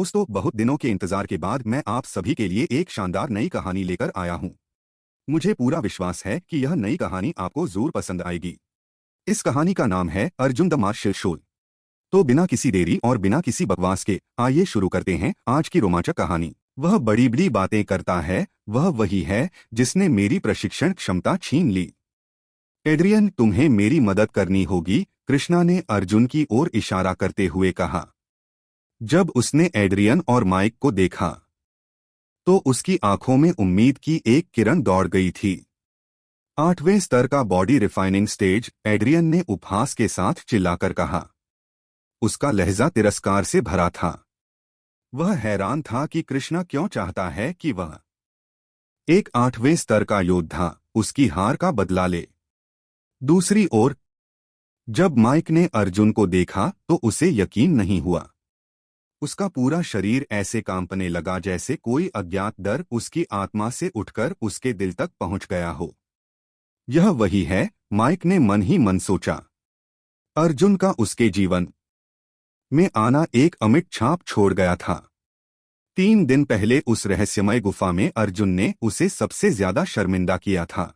दोस्तों, बहुत दिनों के इंतजार के बाद मैं आप सभी के लिए एक शानदार नई कहानी लेकर आया हूँ। मुझे पूरा विश्वास है कि यह नई कहानी आपको जरूर पसंद आएगी। इस कहानी का नाम है अर्जुन द मार्शल शोल। तो बिना किसी देरी और बिना किसी बकवास के आइए शुरू करते हैं आज की रोमांचक कहानी। वह बड़ी बड़ी बातें करता है, वह वही है जिसने मेरी प्रशिक्षण क्षमता छीन ली। एड्रियन, तुम्हें मेरी मदद करनी होगी, कृष्णा ने अर्जुन की ओर इशारा करते हुए कहा। जब उसने एड्रियन और माइक को देखा तो उसकी आंखों में उम्मीद की एक किरण दौड़ गई थी। 8वें स्तर का बॉडी रिफाइनिंग स्टेज, एड्रियन ने उपहास के साथ चिल्लाकर कहा। उसका लहजा तिरस्कार से भरा था। वह हैरान था कि कृष्णा क्यों चाहता है कि वह एक 8वें स्तर का योद्धा उसकी हार का बदला ले। दूसरी ओर जब माइक ने अर्जुन को देखा तो उसे यकीन नहीं हुआ। उसका पूरा शरीर ऐसे कांपने लगा जैसे कोई अज्ञात डर उसकी आत्मा से उठकर उसके दिल तक पहुंच गया हो। यह वही है, माइक ने मन ही मन सोचा। अर्जुन का उसके जीवन में आना एक अमिट छाप छोड़ गया था। 3 दिन पहले उस रहस्यमय गुफा में अर्जुन ने उसे सबसे ज्यादा शर्मिंदा किया था,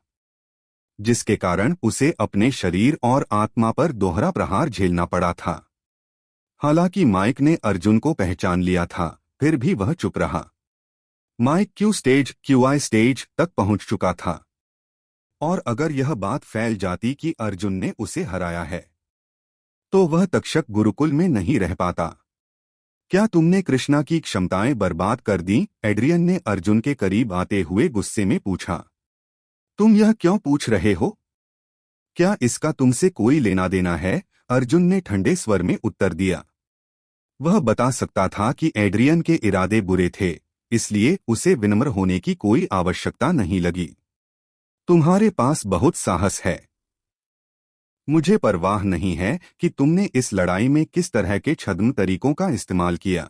जिसके कारण उसे अपने शरीर और आत्मा पर दोहरा प्रहार झेलना पड़ा था। हालांकि माइक ने अर्जुन को पहचान लिया था, फिर भी वह चुप रहा। माइक क्यूआई स्टेज तक पहुंच चुका था, और अगर यह बात फैल जाती कि अर्जुन ने उसे हराया है तो वह तक्षक गुरुकुल में नहीं रह पाता। क्या तुमने कृष्णा की क्षमताएं बर्बाद कर दी? एड्रियन ने अर्जुन के करीब आते हुए गुस्से में पूछा। तुम यह क्यों पूछ रहे हो? क्या इसका तुमसे कोई लेना देना है? अर्जुन ने ठंडे स्वर में उत्तर दिया। वह बता सकता था कि एड्रियन के इरादे बुरे थे, इसलिए उसे विनम्र होने की कोई आवश्यकता नहीं लगी। तुम्हारे पास बहुत साहस है। मुझे परवाह नहीं है कि तुमने इस लड़ाई में किस तरह के छद्म तरीकों का इस्तेमाल किया,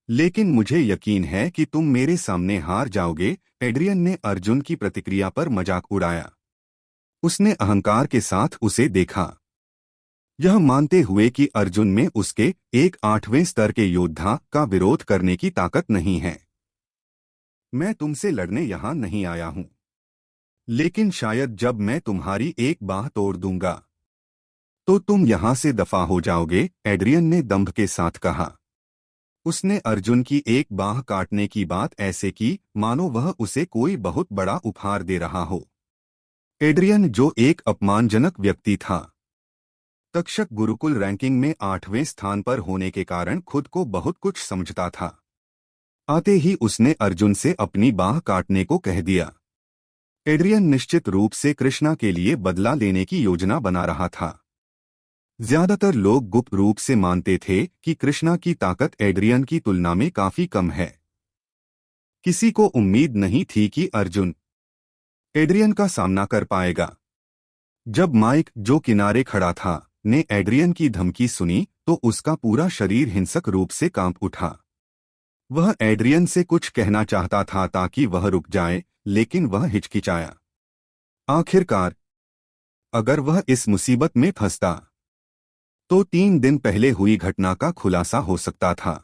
लेकिन मुझे यकीन है कि तुम मेरे सामने हार जाओगे। एड्रियन ने अर्जुन की प्रतिक्रिया पर मजाक उड़ाया। उसने अहंकार के साथ उसे देखा, यह मानते हुए कि अर्जुन में उसके एक 8वें स्तर के योद्धा का विरोध करने की ताकत नहीं है। मैं तुमसे लड़ने यहां नहीं आया हूं, लेकिन शायद जब मैं तुम्हारी एक बाह तोड़ दूंगा तो तुम यहां से दफा हो जाओगे, एड्रियन ने दंभ के साथ कहा। उसने अर्जुन की एक बाह काटने की बात ऐसे की मानो वह उसे कोई बहुत बड़ा उपहार दे रहा हो। एड्रियन, जो एक अपमानजनक व्यक्ति था, तक्षक गुरुकुल रैंकिंग में 8वें स्थान पर होने के कारण खुद को बहुत कुछ समझता था, आते ही उसने अर्जुन से अपनी बाह काटने को कह दिया। एड्रियन निश्चित रूप से कृष्णा के लिए बदला लेने की योजना बना रहा था। ज्यादातर लोग गुप्त रूप से मानते थे कि कृष्णा की ताकत एड्रियन की तुलना में काफी कम है। किसी को उम्मीद नहीं थी कि अर्जुन एड्रियन का सामना कर पाएगा। जब माइक, जो किनारे खड़ा था, ने एड्रियन की धमकी सुनी तो उसका पूरा शरीर हिंसक रूप से कांप उठा। वह एड्रियन से कुछ कहना चाहता था ताकि वह रुक जाए, लेकिन वह हिचकिचाया। आखिरकार अगर वह इस मुसीबत में फंसता तो 3 दिन पहले हुई घटना का खुलासा हो सकता था।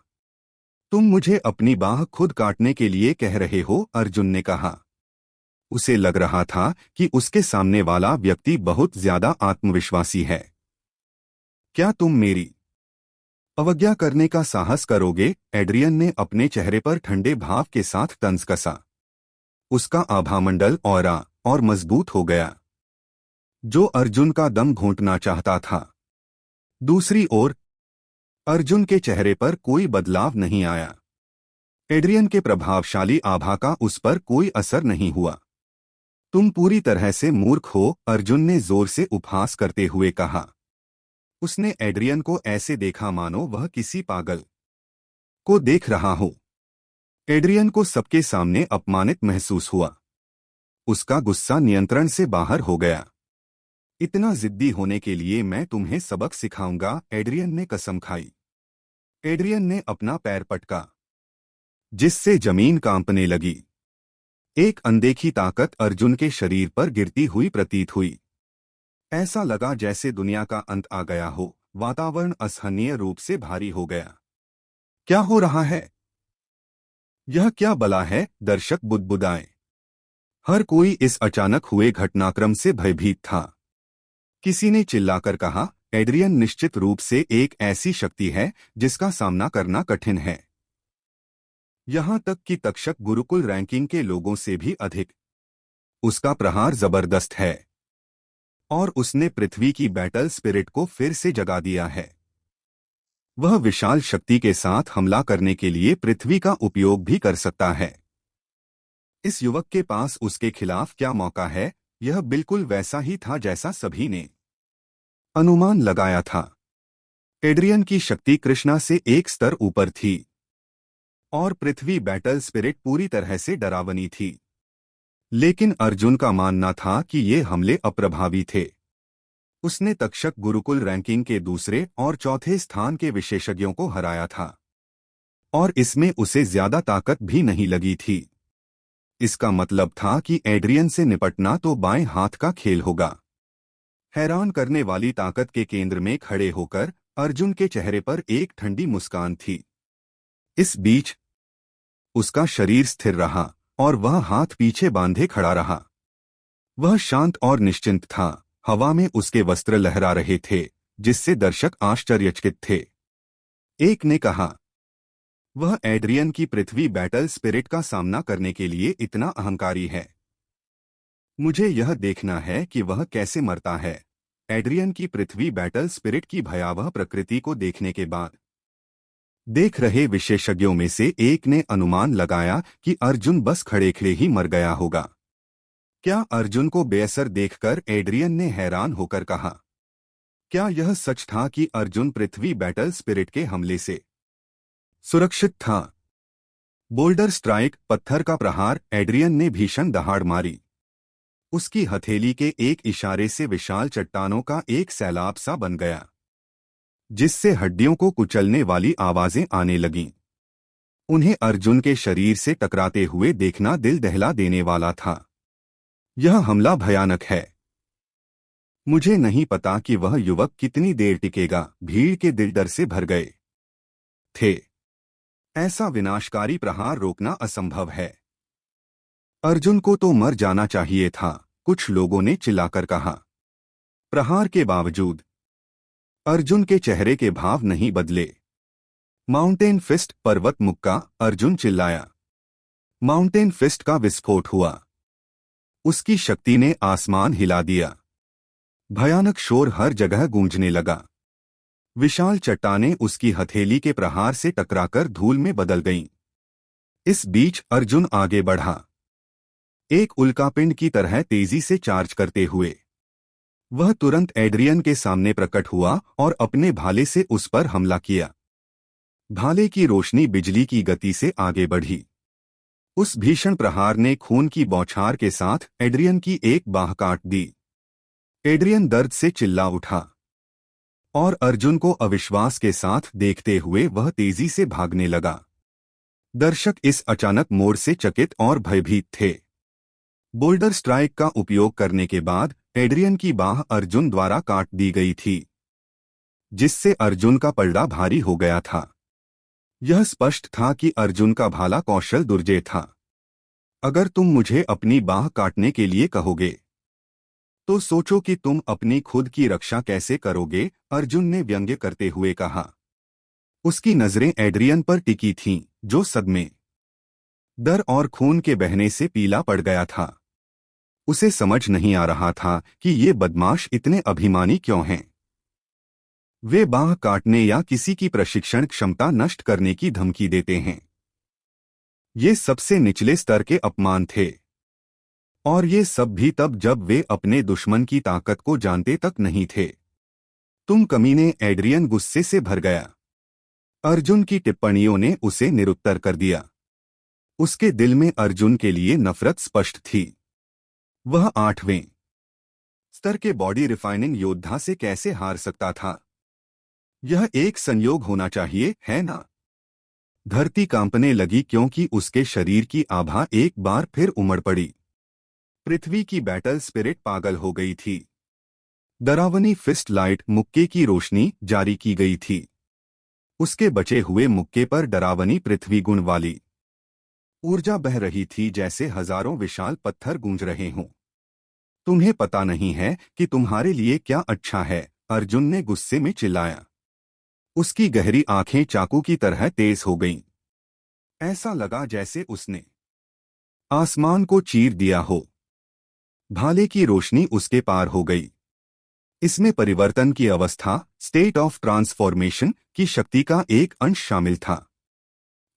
तुम मुझे अपनी बाह खुद काटने के लिए कह रहे हो? अर्जुन ने कहा। उसे लग रहा था कि उसके सामने वाला व्यक्ति बहुत ज्यादा आत्मविश्वासी है। क्या तुम मेरी अवज्ञा करने का साहस करोगे? एड्रियन ने अपने चेहरे पर ठंडे भाव के साथ तंज कसा। उसका आभामंडल और मजबूत हो गया, जो अर्जुन का दम घोंटना चाहता था। दूसरी ओर अर्जुन के चेहरे पर कोई बदलाव नहीं आया। एड्रियन के प्रभावशाली आभा का उस पर कोई असर नहीं हुआ। तुम पूरी तरह से मूर्ख हो, अर्जुन ने जोर से उपहास करते हुए कहा। उसने एड्रियन को ऐसे देखा मानो वह किसी पागल को देख रहा हो। एड्रियन को सबके सामने अपमानित महसूस हुआ। उसका गुस्सा नियंत्रण से बाहर हो गया। इतना जिद्दी होने के लिए मैं तुम्हें सबक सिखाऊंगा, एड्रियन ने कसम खाई। एड्रियन ने अपना पैर पटका, जिससे जमीन कांपने लगी। एक अनदेखी ताकत अर्जुन के शरीर पर गिरती हुई प्रतीत हुई। ऐसा लगा जैसे दुनिया का अंत आ गया हो। वातावरण असहनीय रूप से भारी हो गया। क्या हो रहा है? यह क्या बला है? दर्शक बुदबुदाए। हर कोई इस अचानक हुए घटनाक्रम से भयभीत था। किसी ने चिल्लाकर कहा, एड्रियन निश्चित रूप से एक ऐसी शक्ति है जिसका सामना करना कठिन है। यहां तक कि तक्षक गुरुकुल रैंकिंग के लोगों से भी अधिक। उसका प्रहार जबरदस्त है और उसने पृथ्वी की बैटल स्पिरिट को फिर से जगा दिया है। वह विशाल शक्ति के साथ हमला करने के लिए पृथ्वी का उपयोग भी कर सकता है। इस युवक के पास उसके खिलाफ क्या मौका है? यह बिल्कुल वैसा ही था जैसा सभी ने अनुमान लगाया था। एड्रियन की शक्ति कृष्णा से एक स्तर ऊपर थी और पृथ्वी बैटल स्पिरिट पूरी तरह से डरावनी थी। लेकिन अर्जुन का मानना था कि ये हमले अप्रभावी थे। उसने तक्षक गुरुकुल रैंकिंग के दूसरे और चौथे स्थान के विशेषज्ञों को हराया था और इसमें उसे ज्यादा ताकत भी नहीं लगी थी। इसका मतलब था कि एड्रियन से निपटना तो बाएं हाथ का खेल होगा। हैरान करने वाली ताकत के केंद्र में खड़े होकर अर्जुन के चेहरे पर एक ठंडी मुस्कान थी। इस बीच उसका शरीर स्थिर रहा और वह हाथ पीछे बांधे खड़ा रहा। वह शांत और निश्चिंत था। हवा में उसके वस्त्र लहरा रहे थे, जिससे दर्शक आश्चर्यचकित थे। एक ने कहा, वह एड्रियन की पृथ्वी बैटल स्पिरिट का सामना करने के लिए इतना अहंकारी है। मुझे यह देखना है कि वह कैसे मरता है। एड्रियन की पृथ्वी बैटल स्पिरिट की भयावह प्रकृति को देखने के बाद देख रहे विशेषज्ञों में से एक ने अनुमान लगाया कि अर्जुन बस खड़े खड़े ही मर गया होगा। क्या अर्जुन को बेअसर देखकर एड्रियन ने हैरान होकर कहा, क्या यह सच था कि अर्जुन पृथ्वी बैटल स्पिरिट के हमले से सुरक्षित था? बोल्डर स्ट्राइक, पत्थर का प्रहार। एड्रियन ने भीषण दहाड़ मारी। उसकी हथेली के एक इशारे से विशाल चट्टानों का एक सैलाब सा बन गया, जिससे हड्डियों को कुचलने वाली आवाजें आने लगीं। उन्हें अर्जुन के शरीर से टकराते हुए देखना दिल दहला देने वाला था। यह हमला भयानक है। मुझे नहीं पता कि वह युवक कितनी देर टिकेगा। भीड़ के दिल डर से भर गए थे। ऐसा विनाशकारी प्रहार रोकना असंभव है। अर्जुन को तो मर जाना चाहिए था, कुछ लोगों ने चिल्लाकर कहा। प्रहार के बावजूद अर्जुन के चेहरे के भाव नहीं बदले। माउंटेन फिस्ट, पर्वत मुक्का, अर्जुन चिल्लाया। माउंटेन फिस्ट का विस्फोट हुआ। उसकी शक्ति ने आसमान हिला दिया। भयानक शोर हर जगह गूंजने लगा। विशाल चट्टानें उसकी हथेली के प्रहार से टकराकर धूल में बदल गईं। इस बीच अर्जुन आगे बढ़ा, एक उल्कापिंड की तरह तेजी से चार्ज करते हुए। वह तुरंत एड्रियन के सामने प्रकट हुआ और अपने भाले से उस पर हमला किया। भाले की रोशनी बिजली की गति से आगे बढ़ी। उस भीषण प्रहार ने खून की बौछार के साथ एड्रियन की एक बाह काट दी। एड्रियन दर्द से चिल्ला उठा और अर्जुन को अविश्वास के साथ देखते हुए वह तेजी से भागने लगा। दर्शक इस अचानक मोड़ से चकित और भयभीत थे। बोल्डर स्ट्राइक का उपयोग करने के बाद एड्रियन की बाह अर्जुन द्वारा काट दी गई थी, जिससे अर्जुन का पलड़ा भारी हो गया था। यह स्पष्ट था कि अर्जुन का भाला कौशल दुर्जेय था। अगर तुम मुझे अपनी बाह काटने के लिए कहोगे तो सोचो कि तुम अपनी खुद की रक्षा कैसे करोगे, अर्जुन ने व्यंग्य करते हुए कहा। उसकी नजरें एड्रियन पर टिकी थीं, जो सदमे, डर और खून के बहने से पीला पड़ गया था। उसे समझ नहीं आ रहा था कि ये बदमाश इतने अभिमानी क्यों हैं। वे बाह काटने या किसी की प्रशिक्षण क्षमता नष्ट करने की धमकी देते हैं। ये सबसे निचले स्तर के अपमान थे, और ये सब भी तब जब वे अपने दुश्मन की ताकत को जानते तक नहीं थे। तुम कमीने, एड्रियन गुस्से से भर गया। अर्जुन की टिप्पणियों ने उसे निरुत्तर कर दिया। उसके दिल में अर्जुन के लिए नफरत स्पष्ट थी। वह 8वें स्तर के बॉडी रिफाइनिंग योद्धा से कैसे हार सकता था? यह एक संयोग होना चाहिए, है ना? धरती कांपने लगी क्योंकि उसके शरीर की आभा एक बार फिर उमड़ पड़ी। पृथ्वी की बैटल स्पिरिट पागल हो गई थी। डरावनी फिस्ट लाइट, मुक्के की रोशनी जारी की गई थी। उसके बचे हुए मुक्के पर डरावनी पृथ्वी गुण वाली ऊर्जा बह रही थी, जैसे हजारों विशाल पत्थर गूंज रहे हों। तुम्हें पता नहीं है कि तुम्हारे लिए क्या अच्छा है, अर्जुन ने गुस्से में चिल्लाया। उसकी गहरी आंखें चाकू की तरह तेज हो गईं। ऐसा लगा जैसे उसने आसमान को चीर दिया हो। भाले की रोशनी उसके पार हो गई। इसमें परिवर्तन की अवस्था, स्टेट ऑफ ट्रांसफॉर्मेशन की शक्ति का एक अंश शामिल था।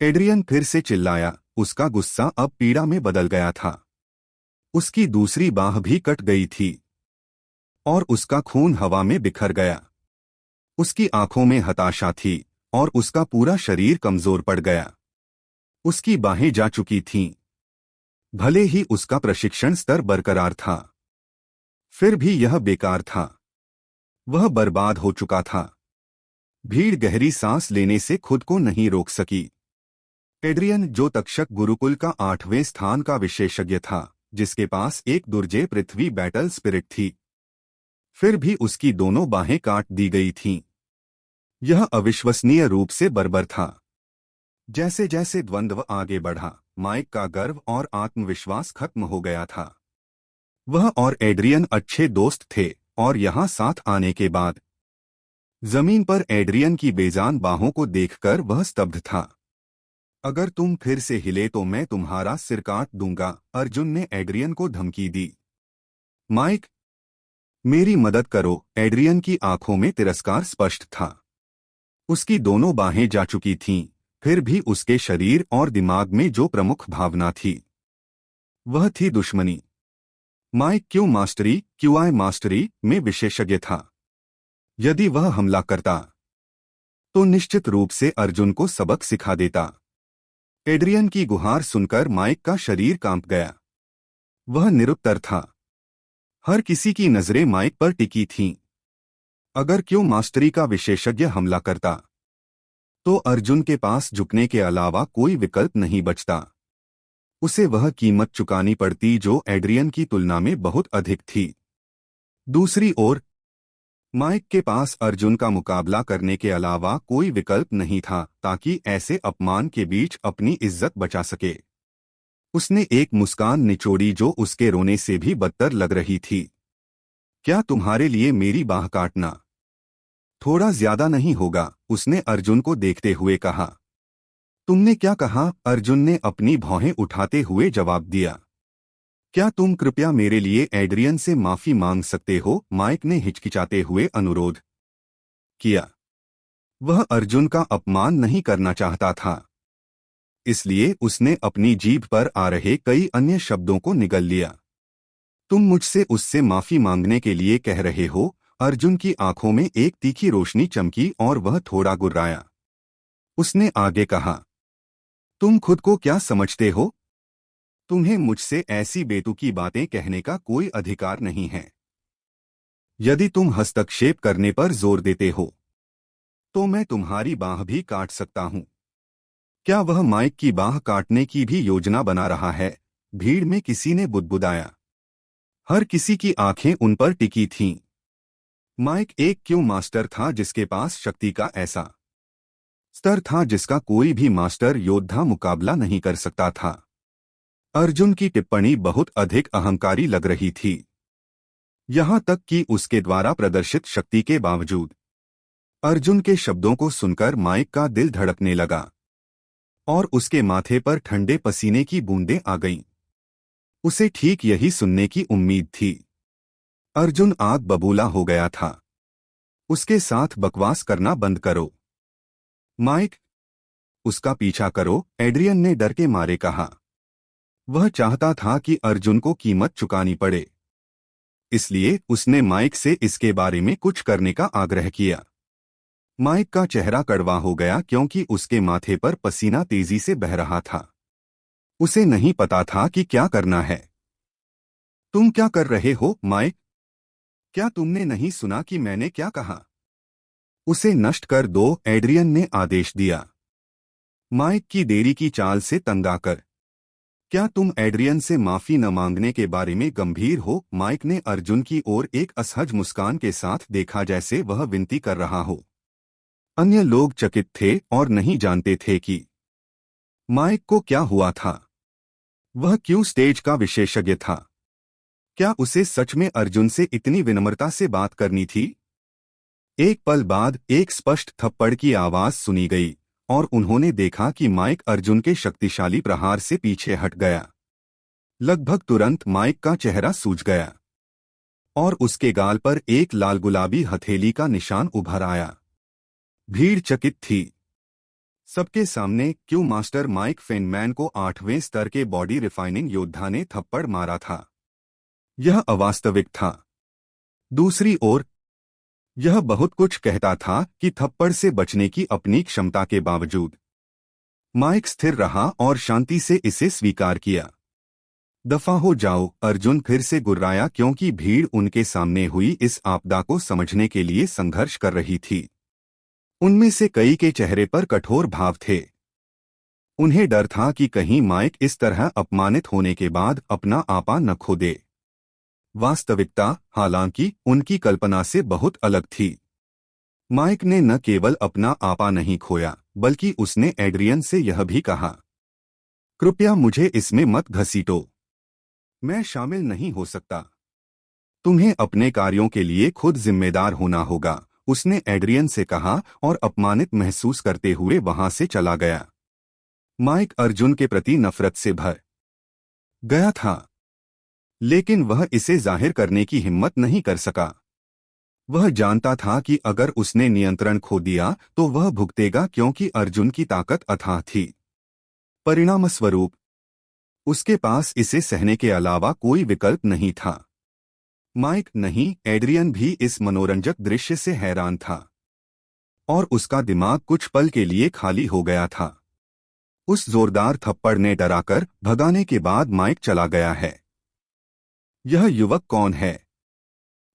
एड्रियन फिर से चिल्लाया। उसका गुस्सा अब पीड़ा में बदल गया था। उसकी दूसरी बाह भी कट गई थी और उसका खून हवा में बिखर गया। उसकी आंखों में हताशा थी और उसका पूरा शरीर कमजोर पड़ गया। उसकी बाहें जा चुकी थीं। भले ही उसका प्रशिक्षण स्तर बरकरार था, फिर भी यह बेकार था। वह बर्बाद हो चुका था। भीड़ गहरी सांस लेने से खुद को नहीं रोक सकी। एड्रियन, जो तक्षक गुरुकुल का 8वें स्थान का विशेषज्ञ था, जिसके पास एक दुर्जय पृथ्वी बैटल स्पिरिट थी, फिर भी उसकी दोनों बाहें काट दी गई थीं। यह अविश्वसनीय रूप से बर्बर था। जैसे जैसे द्वंद्व आगे बढ़ा, माइक का गर्व और आत्मविश्वास खत्म हो गया था। वह और एड्रियन अच्छे दोस्त थे और यहां साथ आने के बाद जमीन पर एड्रियन की बेजान बाहों को देखकर वह स्तब्ध था। अगर तुम फिर से हिले तो मैं तुम्हारा सिर काट दूंगा, अर्जुन ने एड्रियन को धमकी दी। माइक, मेरी मदद करो। एड्रियन की आंखों में तिरस्कार स्पष्ट था। उसकी दोनों बाहें जा चुकी थीं, फिर भी उसके शरीर और दिमाग में जो प्रमुख भावना थी, वह थी दुश्मनी। माइक क्यूआई मास्टरी में विशेषज्ञ था। यदि वह हमला करता तो निश्चित रूप से अर्जुन को सबक सिखा देता। एड्रियन की गुहार सुनकर माइक का शरीर कांप गया। वह निरुत्तर था। हर किसी की नजरें माइक पर टिकी थीं। अगर क्यों मास्टरी का विशेषज्ञ हमला करता तो अर्जुन के पास झुकने के अलावा कोई विकल्प नहीं बचता। उसे वह कीमत चुकानी पड़ती जो एड्रियन की तुलना में बहुत अधिक थी। दूसरी ओर माइक के पास अर्जुन का मुकाबला करने के अलावा कोई विकल्प नहीं था ताकि ऐसे अपमान के बीच अपनी इज्जत बचा सके। उसने एक मुस्कान निचोड़ी जो उसके रोने से भी बदतर लग रही थी। क्या तुम्हारे लिए मेरी बाह काटना थोड़ा ज्यादा नहीं होगा? उसने अर्जुन को देखते हुए कहा। तुमने क्या कहा? अर्जुन ने अपनी भौहें उठाते हुए जवाब दिया। क्या तुम कृपया मेरे लिए एड्रियन से माफी मांग सकते हो? माइक ने हिचकिचाते हुए अनुरोध किया। वह अर्जुन का अपमान नहीं करना चाहता था, इसलिए उसने अपनी जीभ पर आ रहे कई अन्य शब्दों को निगल लिया। तुम मुझसे उससे माफी मांगने के लिए कह रहे हो? अर्जुन की आंखों में एक तीखी रोशनी चमकी और वह थोड़ा गुर्राया। उसने आगे कहा, तुम खुद को क्या समझते हो? तुम्हें मुझसे ऐसी बेतुकी बातें कहने का कोई अधिकार नहीं है। यदि तुम हस्तक्षेप करने पर जोर देते हो तो मैं तुम्हारी बाह भी काट सकता हूं। क्या वह माइक की बाह काटने की भी योजना बना रहा है? भीड़ में किसी ने बुदबुदाया। हर किसी की आंखें उन पर टिकी थीं। माइक एक क्यों मास्टर था जिसके पास शक्ति का ऐसा स्तर था जिसका कोई भी मास्टर योद्धा मुकाबला नहीं कर सकता था। अर्जुन की टिप्पणी बहुत अधिक अहंकारी लग रही थी, यहां तक कि उसके द्वारा प्रदर्शित शक्ति के बावजूद। अर्जुन के शब्दों को सुनकर माइक का दिल धड़कने लगा और उसके माथे पर ठंडे पसीने की बूंदें आ गईं। उसे ठीक यही सुनने की उम्मीद थी। अर्जुन आग बबूला हो गया था। उसके साथ बकवास करना बंद करो। माइक, उसका पीछा करो, एड्रियन ने डर के मारे कहा। वह चाहता था कि अर्जुन को कीमत चुकानी पड़े, इसलिए उसने माइक से इसके बारे में कुछ करने का आग्रह किया। माइक का चेहरा कड़वा हो गया क्योंकि उसके माथे पर पसीना तेजी से बह रहा था। उसे नहीं पता था कि क्या करना है। तुम क्या कर रहे हो माइक? क्या तुमने नहीं सुना कि मैंने क्या कहा? उसे नष्ट कर दो, एड्रियन ने आदेश दिया। माइक की देरी की चाल से तंग आकर, क्या तुम एड्रियन से माफी न मांगने के बारे में गंभीर हो? माइक ने अर्जुन की ओर एक असहज मुस्कान के साथ देखा जैसे वह विनती कर रहा हो। अन्य लोग चकित थे और नहीं जानते थे कि माइक को क्या हुआ था। वह क्यों स्टेज का विशेषज्ञ था? क्या उसे सच में अर्जुन से इतनी विनम्रता से बात करनी थी? एक पल बाद एक स्पष्ट थप्पड़ की आवाज सुनी गई और उन्होंने देखा कि माइक अर्जुन के शक्तिशाली प्रहार से पीछे हट गया। लगभग तुरंत माइक का चेहरा सूज गया और उसके गाल पर एक लाल गुलाबी हथेली का निशान उभर आया। भीड़ चकित थी। सबके सामने क्यों मास्टर माइक फेनमैन को 8वें स्तर के बॉडी रिफाइनिंग योद्धा ने थप्पड़ मारा था। यह अवास्तविक था। दूसरी ओर यह बहुत कुछ कहता था कि थप्पड़ से बचने की अपनी क्षमता के बावजूद माइक स्थिर रहा और शांति से इसे स्वीकार किया। दफा हो जाओ, अर्जुन फिर से गुर्राया क्योंकि भीड़ उनके सामने हुई इस आपदा को समझने के लिए संघर्ष कर रही थी। उनमें से कई के चेहरे पर कठोर भाव थे। उन्हें डर था कि कहीं माइक इस तरह अपमानित होने के बाद अपना आपा न खो दे। वास्तविकता, हालांकि, उनकी कल्पना से बहुत अलग थी। माइक ने न केवल अपना आपा नहीं खोया, बल्कि उसने एड्रियन से यह भी कहा, कृपया मुझे इसमें मत घसीटो। मैं शामिल नहीं हो सकता। तुम्हें अपने कार्यों के लिए खुद जिम्मेदार होना होगा, उसने एड्रियन से कहा और अपमानित महसूस करते हुए वहां से चला गया। माइक अर्जुन के प्रति नफरत से भर गया था, लेकिन वह इसे जाहिर करने की हिम्मत नहीं कर सका। वह जानता था कि अगर उसने नियंत्रण खो दिया तो वह भुगतेगा क्योंकि अर्जुन की ताकत अथाह थी। परिणामस्वरूप उसके पास इसे सहने के अलावा कोई विकल्प नहीं था। माइक नहीं, एड्रियन भी इस मनोरंजक दृश्य से हैरान था और उसका दिमाग कुछ पल के लिए खाली हो गया था। उस जोरदार थप्पड़ ने डराकर भगाने के बाद माइक चला गया है। यह युवक कौन है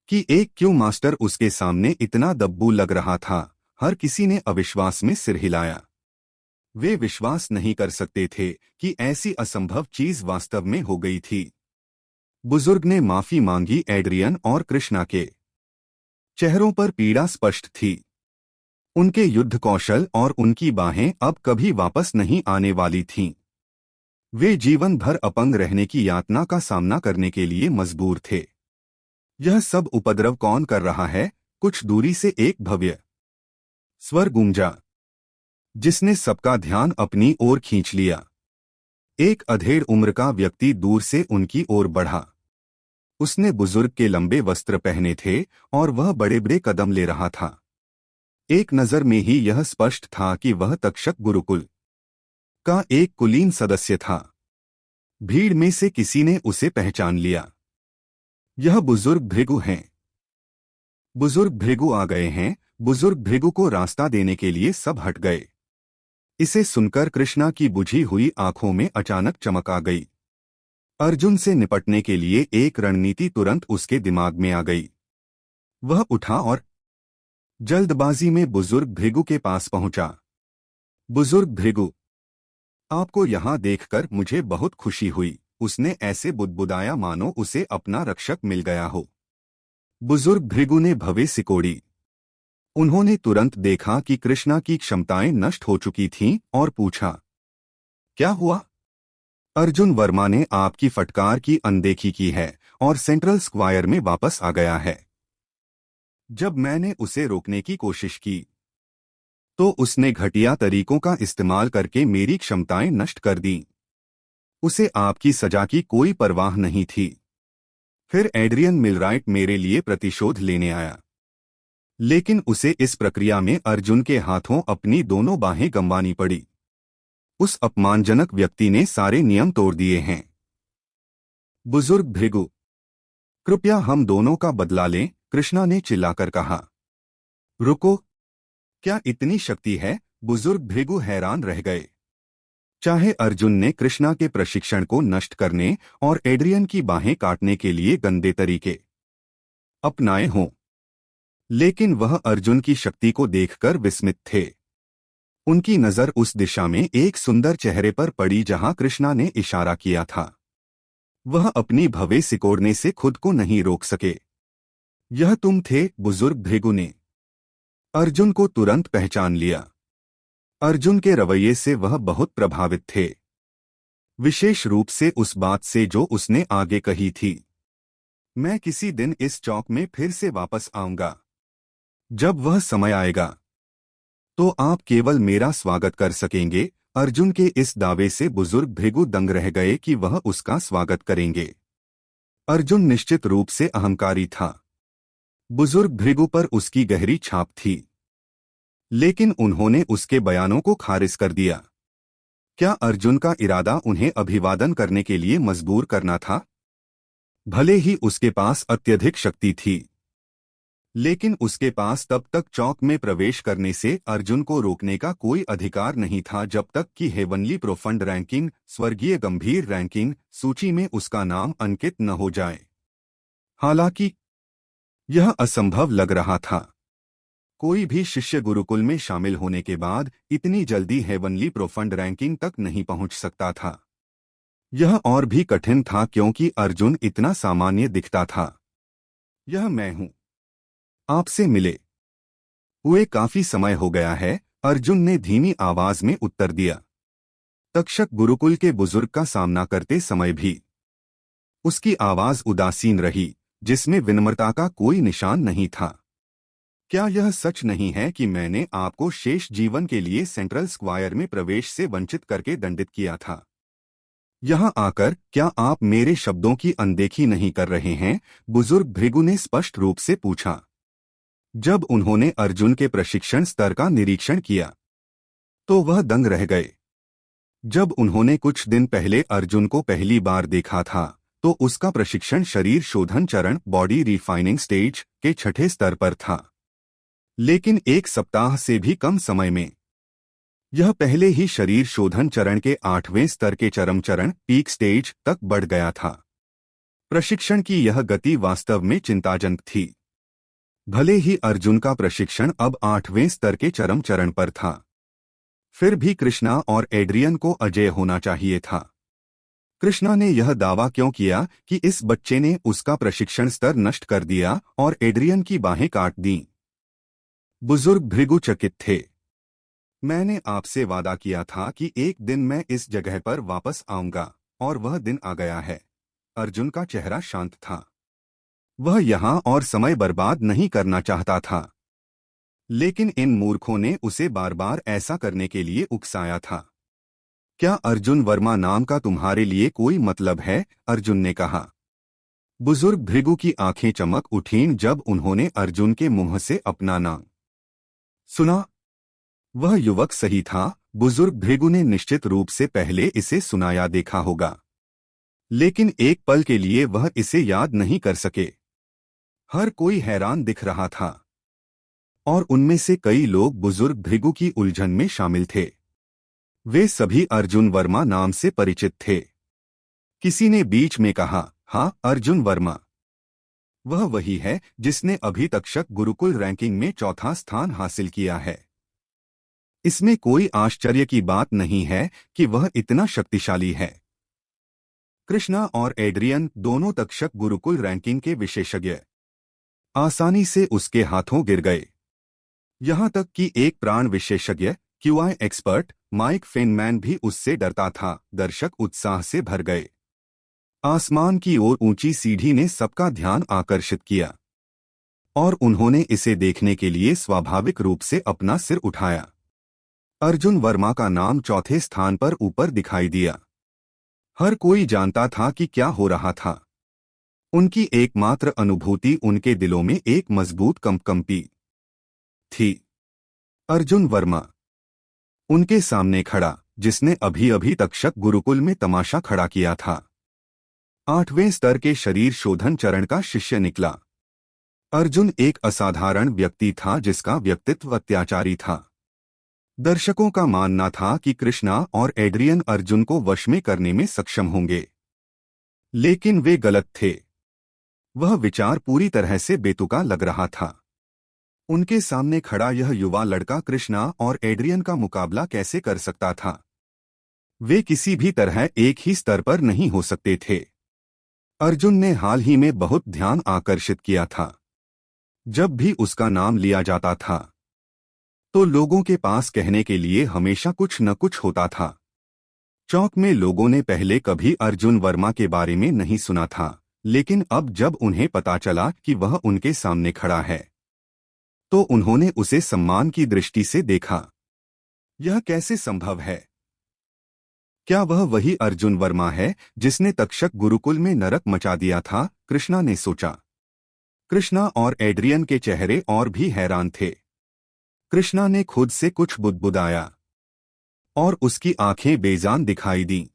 कि एक क्यों मास्टर उसके सामने इतना दब्बू लग रहा था। हर किसी ने अविश्वास में सिर हिलाया। वे विश्वास नहीं कर सकते थे कि ऐसी असंभव चीज वास्तव में हो गई थी। बुजुर्ग ने माफी मांगी। एड्रियन और कृष्णा के चेहरों पर पीड़ा स्पष्ट थी। उनके युद्ध कौशल और उनकी बाहें अब कभी वापस नहीं आने वाली थीं। वे जीवन भर अपंग रहने की यातना का सामना करने के लिए मजबूर थे। यह सब उपद्रव कौन कर रहा है? कुछ दूरी से एक भव्य स्वर गूंजा, जिसने सबका ध्यान अपनी ओर खींच लिया। एक अधेड़ उम्र का व्यक्ति दूर से उनकी ओर बढ़ा। उसने बुजुर्ग के लंबे वस्त्र पहने थे और वह बड़े बड़े कदम ले रहा था। एक नजर में ही यह स्पष्ट था कि वह तक्षक गुरुकुल का एक कुलीन सदस्य था। भीड़ में से किसी ने उसे पहचान लिया। यह बुजुर्ग भृगु हैं। बुजुर्ग भृगु आ गए हैं। बुजुर्ग भृगु को रास्ता देने के लिए सब हट गए। इसे सुनकर कृष्णा की बुझी हुई आंखों में अचानक चमक आ गई। अर्जुन से निपटने के लिए एक रणनीति तुरंत उसके दिमाग में आ गई। वह उठा और जल्दबाजी में बुजुर्ग भृगु के पास पहुंचा। बुजुर्ग भृगु, आपको यहां देखकर मुझे बहुत खुशी हुई, उसने ऐसे बुदबुदाया मानो उसे अपना रक्षक मिल गया हो। बुजुर्ग भृगु ने भवें सिकोड़ी। उन्होंने तुरंत देखा कि कृष्णा की क्षमताएं नष्ट हो चुकी थीं और पूछा, क्या हुआ? अर्जुन वर्मा ने आपकी फटकार की अनदेखी की है और सेंट्रल स्क्वायर में वापस आ गया है। जब मैंने उसे रोकने की कोशिश की तो उसने घटिया तरीकों का इस्तेमाल करके मेरी क्षमताएं नष्ट कर दीं। उसे आपकी सजा की कोई परवाह नहीं थी। फिर एड्रियन मिलराइट मेरे लिए प्रतिशोध लेने आया, लेकिन उसे इस प्रक्रिया में अर्जुन के हाथों अपनी दोनों बाहें गंवानी पड़ी। उस अपमानजनक व्यक्ति ने सारे नियम तोड़ दिए हैं। बुजुर्ग भृगु, कृपया हम दोनों का बदला लें, कृष्णा ने चिल्लाकर कहा। रुको, क्या इतनी शक्ति है? बुजुर्ग भृगु हैरान रह गए। चाहे अर्जुन ने कृष्णा के प्रशिक्षण को नष्ट करने और एड्रियन की बाहें काटने के लिए गंदे तरीके अपनाए हों, लेकिन वह अर्जुन की शक्ति को देखकर विस्मित थे। उनकी नजर उस दिशा में एक सुंदर चेहरे पर पड़ी जहां कृष्णा ने इशारा किया था। वह अपनी भवें सिकोड़ने से खुद को नहीं रोक सके। यह तुम थे? बुजुर्ग भृगु ने अर्जुन को तुरंत पहचान लिया। अर्जुन के रवैये से वह बहुत प्रभावित थे, विशेष रूप से उस बात से जो उसने आगे कही थी, मैं किसी दिन इस चौक में फिर से वापस आऊंगा। जब वह समय आएगा तो आप केवल मेरा स्वागत कर सकेंगे। अर्जुन के इस दावे से बुजुर्ग भृगु दंग रह गए कि वह उसका स्वागत करेंगे। अर्जुन निश्चित रूप से अहंकारी था। बुजुर्ग भृगु पर उसकी गहरी छाप थी, लेकिन उन्होंने उसके बयानों को खारिज कर दिया। क्या अर्जुन का इरादा उन्हें अभिवादन करने के लिए मजबूर करना था? भले ही उसके पास अत्यधिक शक्ति थी, लेकिन उसके पास तब तक चौक में प्रवेश करने से अर्जुन को रोकने का कोई अधिकार नहीं था जब तक कि हेवनली प्रोफंड रैंकिंग, स्वर्गीय गंभीर रैंकिंग सूची में उसका नाम अंकित न हो जाए। हालांकि यह असंभव लग रहा था। कोई भी शिष्य गुरुकुल में शामिल होने के बाद इतनी जल्दी हेवनली प्रोफंड रैंकिंग तक नहीं पहुंच सकता था। यह और भी कठिन था क्योंकि अर्जुन इतना सामान्य दिखता था। यह मैं हूं, आपसे मिले हुए काफी समय हो गया है, अर्जुन ने धीमी आवाज में उत्तर दिया। तक्षक गुरुकुल के बुजुर्ग का सामना करते समय भी उसकी आवाज उदासीन रही, जिसमें विनम्रता का कोई निशान नहीं था। क्या यह सच नहीं है कि मैंने आपको शेष जीवन के लिए सेंट्रल स्क्वायर में प्रवेश से वंचित करके दंडित किया था? यहां आकर क्या आप मेरे शब्दों की अनदेखी नहीं कर रहे हैं? बुजुर्ग भृगु ने स्पष्ट रूप से पूछा। जब उन्होंने अर्जुन के प्रशिक्षण स्तर का निरीक्षण किया तो वह दंग रह गए। जब उन्होंने कुछ दिन पहले अर्जुन को पहली बार देखा था तो उसका प्रशिक्षण शरीर शोधन चरण, बॉडी रिफाइनिंग स्टेज के छठे स्तर पर था, लेकिन एक सप्ताह से भी कम समय में यह पहले ही शरीर शोधन चरण के 8वें स्तर के चरम चरण, पीक स्टेज तक बढ़ गया था। प्रशिक्षण की यह गति वास्तव में चिंताजनक थी। भले ही अर्जुन का प्रशिक्षण अब 8वें स्तर के चरम चरण पर था, फिर भी कृष्णा और एड्रियन को अजेय होना चाहिए था। कृष्णा ने यह दावा क्यों किया कि इस बच्चे ने उसका प्रशिक्षण स्तर नष्ट कर दिया और एड्रियन की बाहें काट दीं? बुजुर्ग भृगु चकित थे। मैंने आपसे वादा किया था कि एक दिन मैं इस जगह पर वापस आऊंगा, और वह दिन आ गया है। अर्जुन का चेहरा शांत था। वह यहां और समय बर्बाद नहीं करना चाहता था, लेकिन इन मूर्खों ने उसे बार बार ऐसा करने के लिए उकसाया था। क्या अर्जुन वर्मा नाम का तुम्हारे लिए कोई मतलब है? अर्जुन ने कहा। बुजुर्ग भृगु की आंखें चमक उठीं जब उन्होंने अर्जुन के मुंह से अपना नाम सुना। वह युवक सही था। बुजुर्ग भृगु ने निश्चित रूप से पहले इसे सुनाया देखा होगा, लेकिन एक पल के लिए वह इसे याद नहीं कर सके। हर कोई हैरान दिख रहा था, और उनमें से कई लोग बुजुर्ग भृगु की उलझन में शामिल थे। वे सभी अर्जुन वर्मा नाम से परिचित थे। किसी ने बीच में कहा, हाँ, अर्जुन वर्मा। वह वही है जिसने अभी तक्षक गुरुकुल रैंकिंग में चौथा स्थान हासिल किया है। इसमें कोई आश्चर्य की बात नहीं है कि वह इतना शक्तिशाली है। कृष्णा और एड्रियन दोनों तक्षक गुरुकुल रैंकिंग के विशेषज्ञ आसानी से उसके हाथों गिर गए। यहां तक कि एक प्राण विशेषज्ञ, क्यूआई एक्सपर्ट माइक फेनमैन भी उससे डरता था। दर्शक उत्साह से भर गए। आसमान की ओर ऊंची सीढ़ी ने सबका ध्यान आकर्षित किया, और उन्होंने इसे देखने के लिए स्वाभाविक रूप से अपना सिर उठाया। अर्जुन वर्मा का नाम चौथे स्थान पर ऊपर दिखाई दिया। हर कोई जानता था कि क्या हो रहा था। उनकी एकमात्र अनुभूति उनके दिलों में एक मजबूत कंपकंपी थी। अर्जुन वर्मा उनके सामने खड़ा, जिसने अभी अभी तक्षक गुरुकुल में तमाशा खड़ा किया था। 8वें स्तर के शरीर शोधन चरण का शिष्य निकला। अर्जुन एक असाधारण व्यक्ति था जिसका व्यक्तित्व अत्याचारी था। दर्शकों का मानना था कि कृष्णा और एड्रियन अर्जुन को वश में करने में सक्षम होंगे, लेकिन वे गलत थे। वह विचार पूरी तरह से बेतुका लग रहा था। उनके सामने खड़ा यह युवा लड़का कृष्णा और एड्रियन का मुकाबला कैसे कर सकता था? वे किसी भी तरह एक ही स्तर पर नहीं हो सकते थे। अर्जुन ने हाल ही में बहुत ध्यान आकर्षित किया था। जब भी उसका नाम लिया जाता था, तो लोगों के पास कहने के लिए हमेशा कुछ न कुछ होता था। चौक में लोगों ने पहले कभी अर्जुन वर्मा के बारे में नहीं सुना था, लेकिन अब जब उन्हें पता चला कि वह उनके सामने खड़ा है, तो उन्होंने उसे सम्मान की दृष्टि से देखा। यह कैसे संभव है? क्या वह वही अर्जुन वर्मा है जिसने तक्षक गुरुकुल में नरक मचा दिया था? कृष्णा ने सोचा। कृष्णा और एड्रियन के चेहरे और भी हैरान थे। कृष्णा ने खुद से कुछ बुदबुदाया और उसकी आंखें बेजान दिखाई दी।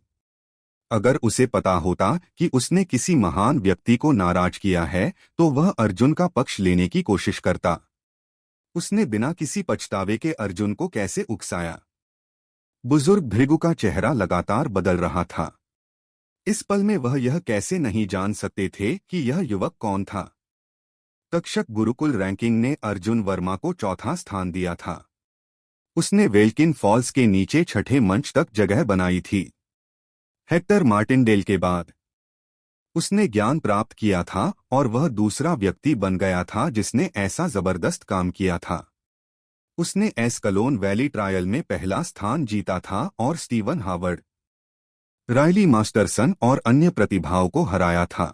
अगर उसे पता होता कि उसने किसी महान व्यक्ति को नाराज किया है, तो वह अर्जुन का पक्ष लेने की कोशिश करता। उसने बिना किसी पछतावे के अर्जुन को कैसे उकसाया? बुजुर्ग भृगु का चेहरा लगातार बदल रहा था। इस पल में वह यह कैसे नहीं जान सकते थे कि यह युवक कौन था। तक्षक गुरुकुल रैंकिंग ने अर्जुन वर्मा को चौथा स्थान दिया था। उसने वेल्किन फॉल्स के नीचे छठे मंच तक जगह बनाई थी। हेक्टर मार्टिनडेल के बाद उसने ज्ञान प्राप्त किया था और वह दूसरा व्यक्ति बन गया था जिसने ऐसा जबरदस्त काम किया था। उसने एस्कलोन वैली ट्रायल में पहला स्थान जीता था और स्टीवन हावर्ड, रायली मास्टरसन और अन्य प्रतिभाओं को हराया था।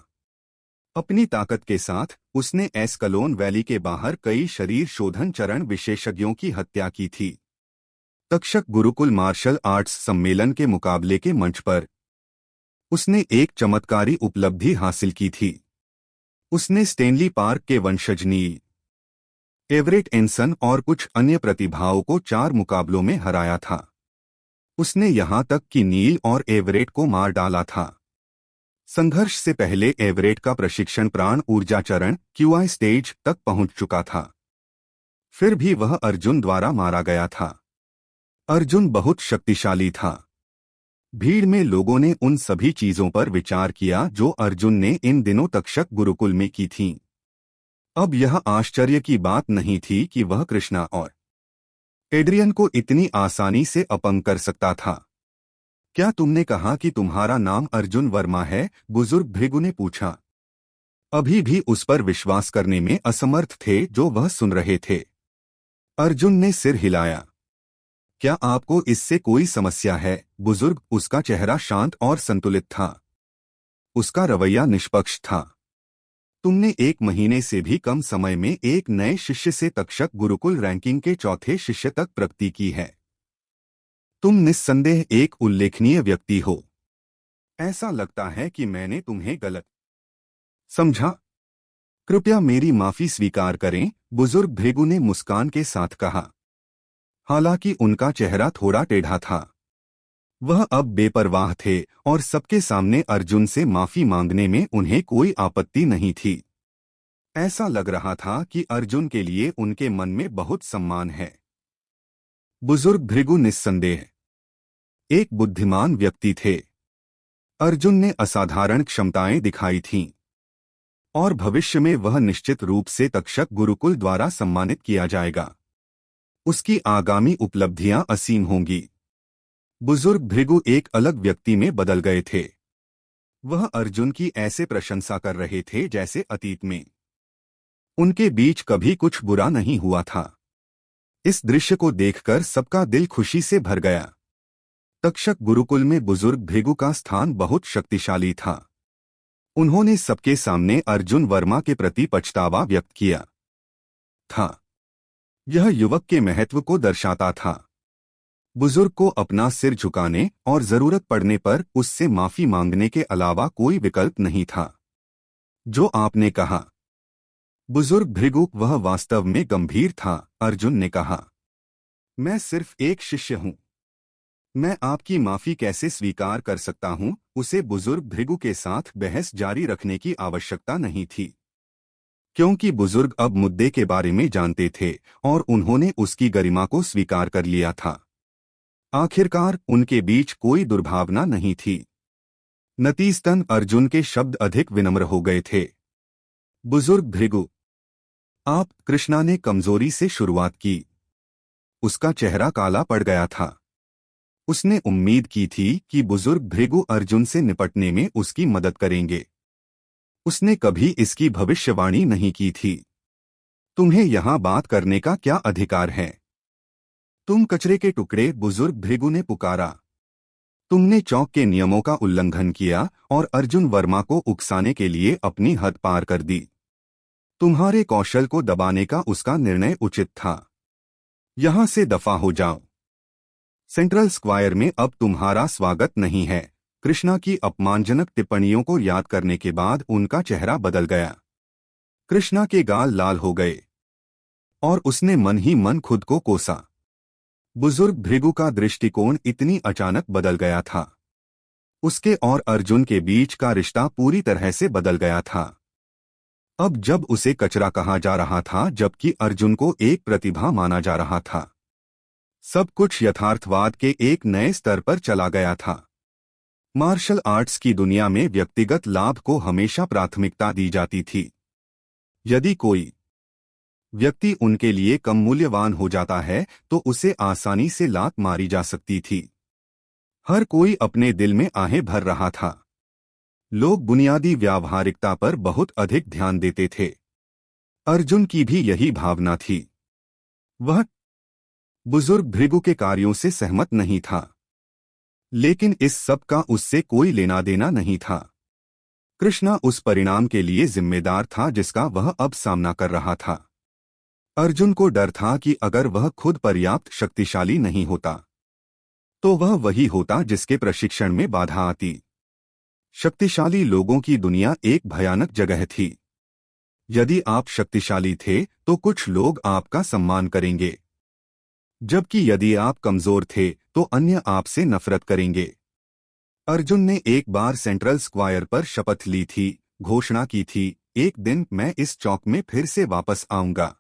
अपनी ताकत के साथ उसने एस्कलोन वैली के बाहर कई शरीर शोधन चरण विशेषज्ञों की हत्या की थी। तक्षक गुरुकुल मार्शल आर्ट्स सम्मेलन के मुकाबले के मंच पर उसने एक चमत्कारी उपलब्धि हासिल की थी। उसने स्टेनली पार्क के वंशज नील, एवरेट एंसन और कुछ अन्य प्रतिभाओं को 4 मुकाबलों में हराया था। उसने यहां तक कि नील और एवरेट को मार डाला था। संघर्ष से पहले एवरेट का प्रशिक्षण प्राण ऊर्जा चरण क्यूआई स्टेज तक पहुंच चुका था। फिर भी वह अर्जुन द्वारा मारा गया था। अर्जुन बहुत शक्तिशाली था। भीड़ में लोगों ने उन सभी चीजों पर विचार किया जो अर्जुन ने इन दिनों तक्षक गुरुकुल में की थीं। अब यह आश्चर्य की बात नहीं थी कि वह कृष्णा और एड्रियन को इतनी आसानी से अपंग कर सकता था। क्या तुमने कहा कि तुम्हारा नाम अर्जुन वर्मा है? बुजुर्ग भृगु ने पूछा। अभी भी उस पर विश्वास करने में असमर्थ थे जो वह सुन रहे थे। अर्जुन ने सिर हिलाया। क्या आपको इससे कोई समस्या है? बुजुर्ग, उसका चेहरा शांत और संतुलित था। उसका रवैया निष्पक्ष था। तुमने 1 महीने से भी कम समय में एक नए शिष्य से तक्षक गुरुकुल रैंकिंग के चौथे शिष्य तक प्रगति की है। तुम निस्संदेह एक उल्लेखनीय व्यक्ति हो। ऐसा लगता है कि मैंने तुम्हें गलत समझा। कृपया मेरी माफी स्वीकार करें, बुजुर्ग भृगु ने मुस्कान के साथ कहा। हालांकि उनका चेहरा थोड़ा टेढ़ा था। वह अब बेपरवाह थे और सबके सामने अर्जुन से माफी मांगने में उन्हें कोई आपत्ति नहीं थी। ऐसा लग रहा था कि अर्जुन के लिए उनके मन में बहुत सम्मान है। बुजुर्ग भृगु निस्संदेह एक बुद्धिमान व्यक्ति थे। अर्जुन ने असाधारण क्षमताएं दिखाई थीं और भविष्य में वह निश्चित रूप से तक्षक गुरुकुल द्वारा सम्मानित किया जाएगा। उसकी आगामी उपलब्धियां असीम होंगी। बुजुर्ग भृगु एक अलग व्यक्ति में बदल गए थे। वह अर्जुन की ऐसे प्रशंसा कर रहे थे जैसे अतीत में उनके बीच कभी कुछ बुरा नहीं हुआ था। इस दृश्य को देखकर सबका दिल खुशी से भर गया। तक्षक गुरुकुल में बुजुर्ग भृगु का स्थान बहुत शक्तिशाली था। उन्होंने सबके सामने अर्जुन वर्मा के प्रति पछतावा व्यक्त किया था। यह युवक के महत्व को दर्शाता था। बुजुर्ग को अपना सिर झुकाने और जरूरत पड़ने पर उससे माफी मांगने के अलावा कोई विकल्प नहीं था। जो आपने कहा बुजुर्ग भृगु, वह वास्तव में गंभीर था। अर्जुन ने कहा, मैं सिर्फ एक शिष्य हूं। मैं आपकी माफी कैसे स्वीकार कर सकता हूं? उसे बुजुर्ग भृगु के साथ बहस जारी रखने की आवश्यकता नहीं थी, क्योंकि बुजुर्ग अब मुद्दे के बारे में जानते थे और उन्होंने उसकी गरिमा को स्वीकार कर लिया था। आखिरकार उनके बीच कोई दुर्भावना नहीं थी। नतीजतन अर्जुन के शब्द अधिक विनम्र हो गए थे। बुजुर्ग भृगु, आप, कृष्णा ने कमजोरी से शुरुआत की। उसका चेहरा काला पड़ गया था। उसने उम्मीद की थी कि बुजुर्ग भृगु अर्जुन से निपटने में उसकी मदद करेंगे। उसने कभी इसकी भविष्यवाणी नहीं की थी। तुम्हें यहां बात करने का क्या अधिकार है? तुम कचरे के टुकड़े, बुजुर्ग भृगु ने पुकारा। तुमने चौक के नियमों का उल्लंघन किया और अर्जुन वर्मा को उकसाने के लिए अपनी हद पार कर दी। तुम्हारे कौशल को दबाने का उसका निर्णय उचित था। यहां से दफा हो जाओ। सेंट्रल स्क्वायर में अब तुम्हारा स्वागत नहीं है। कृष्णा की अपमानजनक टिप्पणियों को याद करने के बाद उनका चेहरा बदल गया। कृष्णा के गाल लाल हो गए और उसने मन ही मन खुद को कोसा। बुजुर्ग भृगु का दृष्टिकोण इतनी अचानक बदल गया था। उसके और अर्जुन के बीच का रिश्ता पूरी तरह से बदल गया था। अब जब उसे कचरा कहा जा रहा था जबकि अर्जुन को एक प्रतिभा माना जा रहा था, सब कुछ यथार्थवाद के एक नए स्तर पर चला गया था। मार्शल आर्ट्स की दुनिया में व्यक्तिगत लाभ को हमेशा प्राथमिकता दी जाती थी। यदि कोई व्यक्ति उनके लिए कम मूल्यवान हो जाता है तो उसे आसानी से लात मारी जा सकती थी। हर कोई अपने दिल में आहें भर रहा था। लोग बुनियादी व्यावहारिकता पर बहुत अधिक ध्यान देते थे। अर्जुन की भी यही भावना थी। वह बुजुर्ग भृगु के कार्यों से सहमत नहीं था, लेकिन इस सब का उससे कोई लेना देना नहीं था। कृष्णा उस परिणाम के लिए जिम्मेदार था जिसका वह अब सामना कर रहा था। अर्जुन को डर था कि अगर वह खुद पर्याप्त शक्तिशाली नहीं होता तो वह वही होता जिसके प्रशिक्षण में बाधा आती। शक्तिशाली लोगों की दुनिया एक भयानक जगह थी। यदि आप शक्तिशाली थे तो कुछ लोग आपका सम्मान करेंगे, जबकि यदि आप कमजोर थे तो अन्य आपसे नफरत करेंगे। अर्जुन ने एक बार सेंट्रल स्क्वायर पर शपथ ली थी, घोषणा की थी, एक दिन मैं इस चौक में फिर से वापस आऊंगा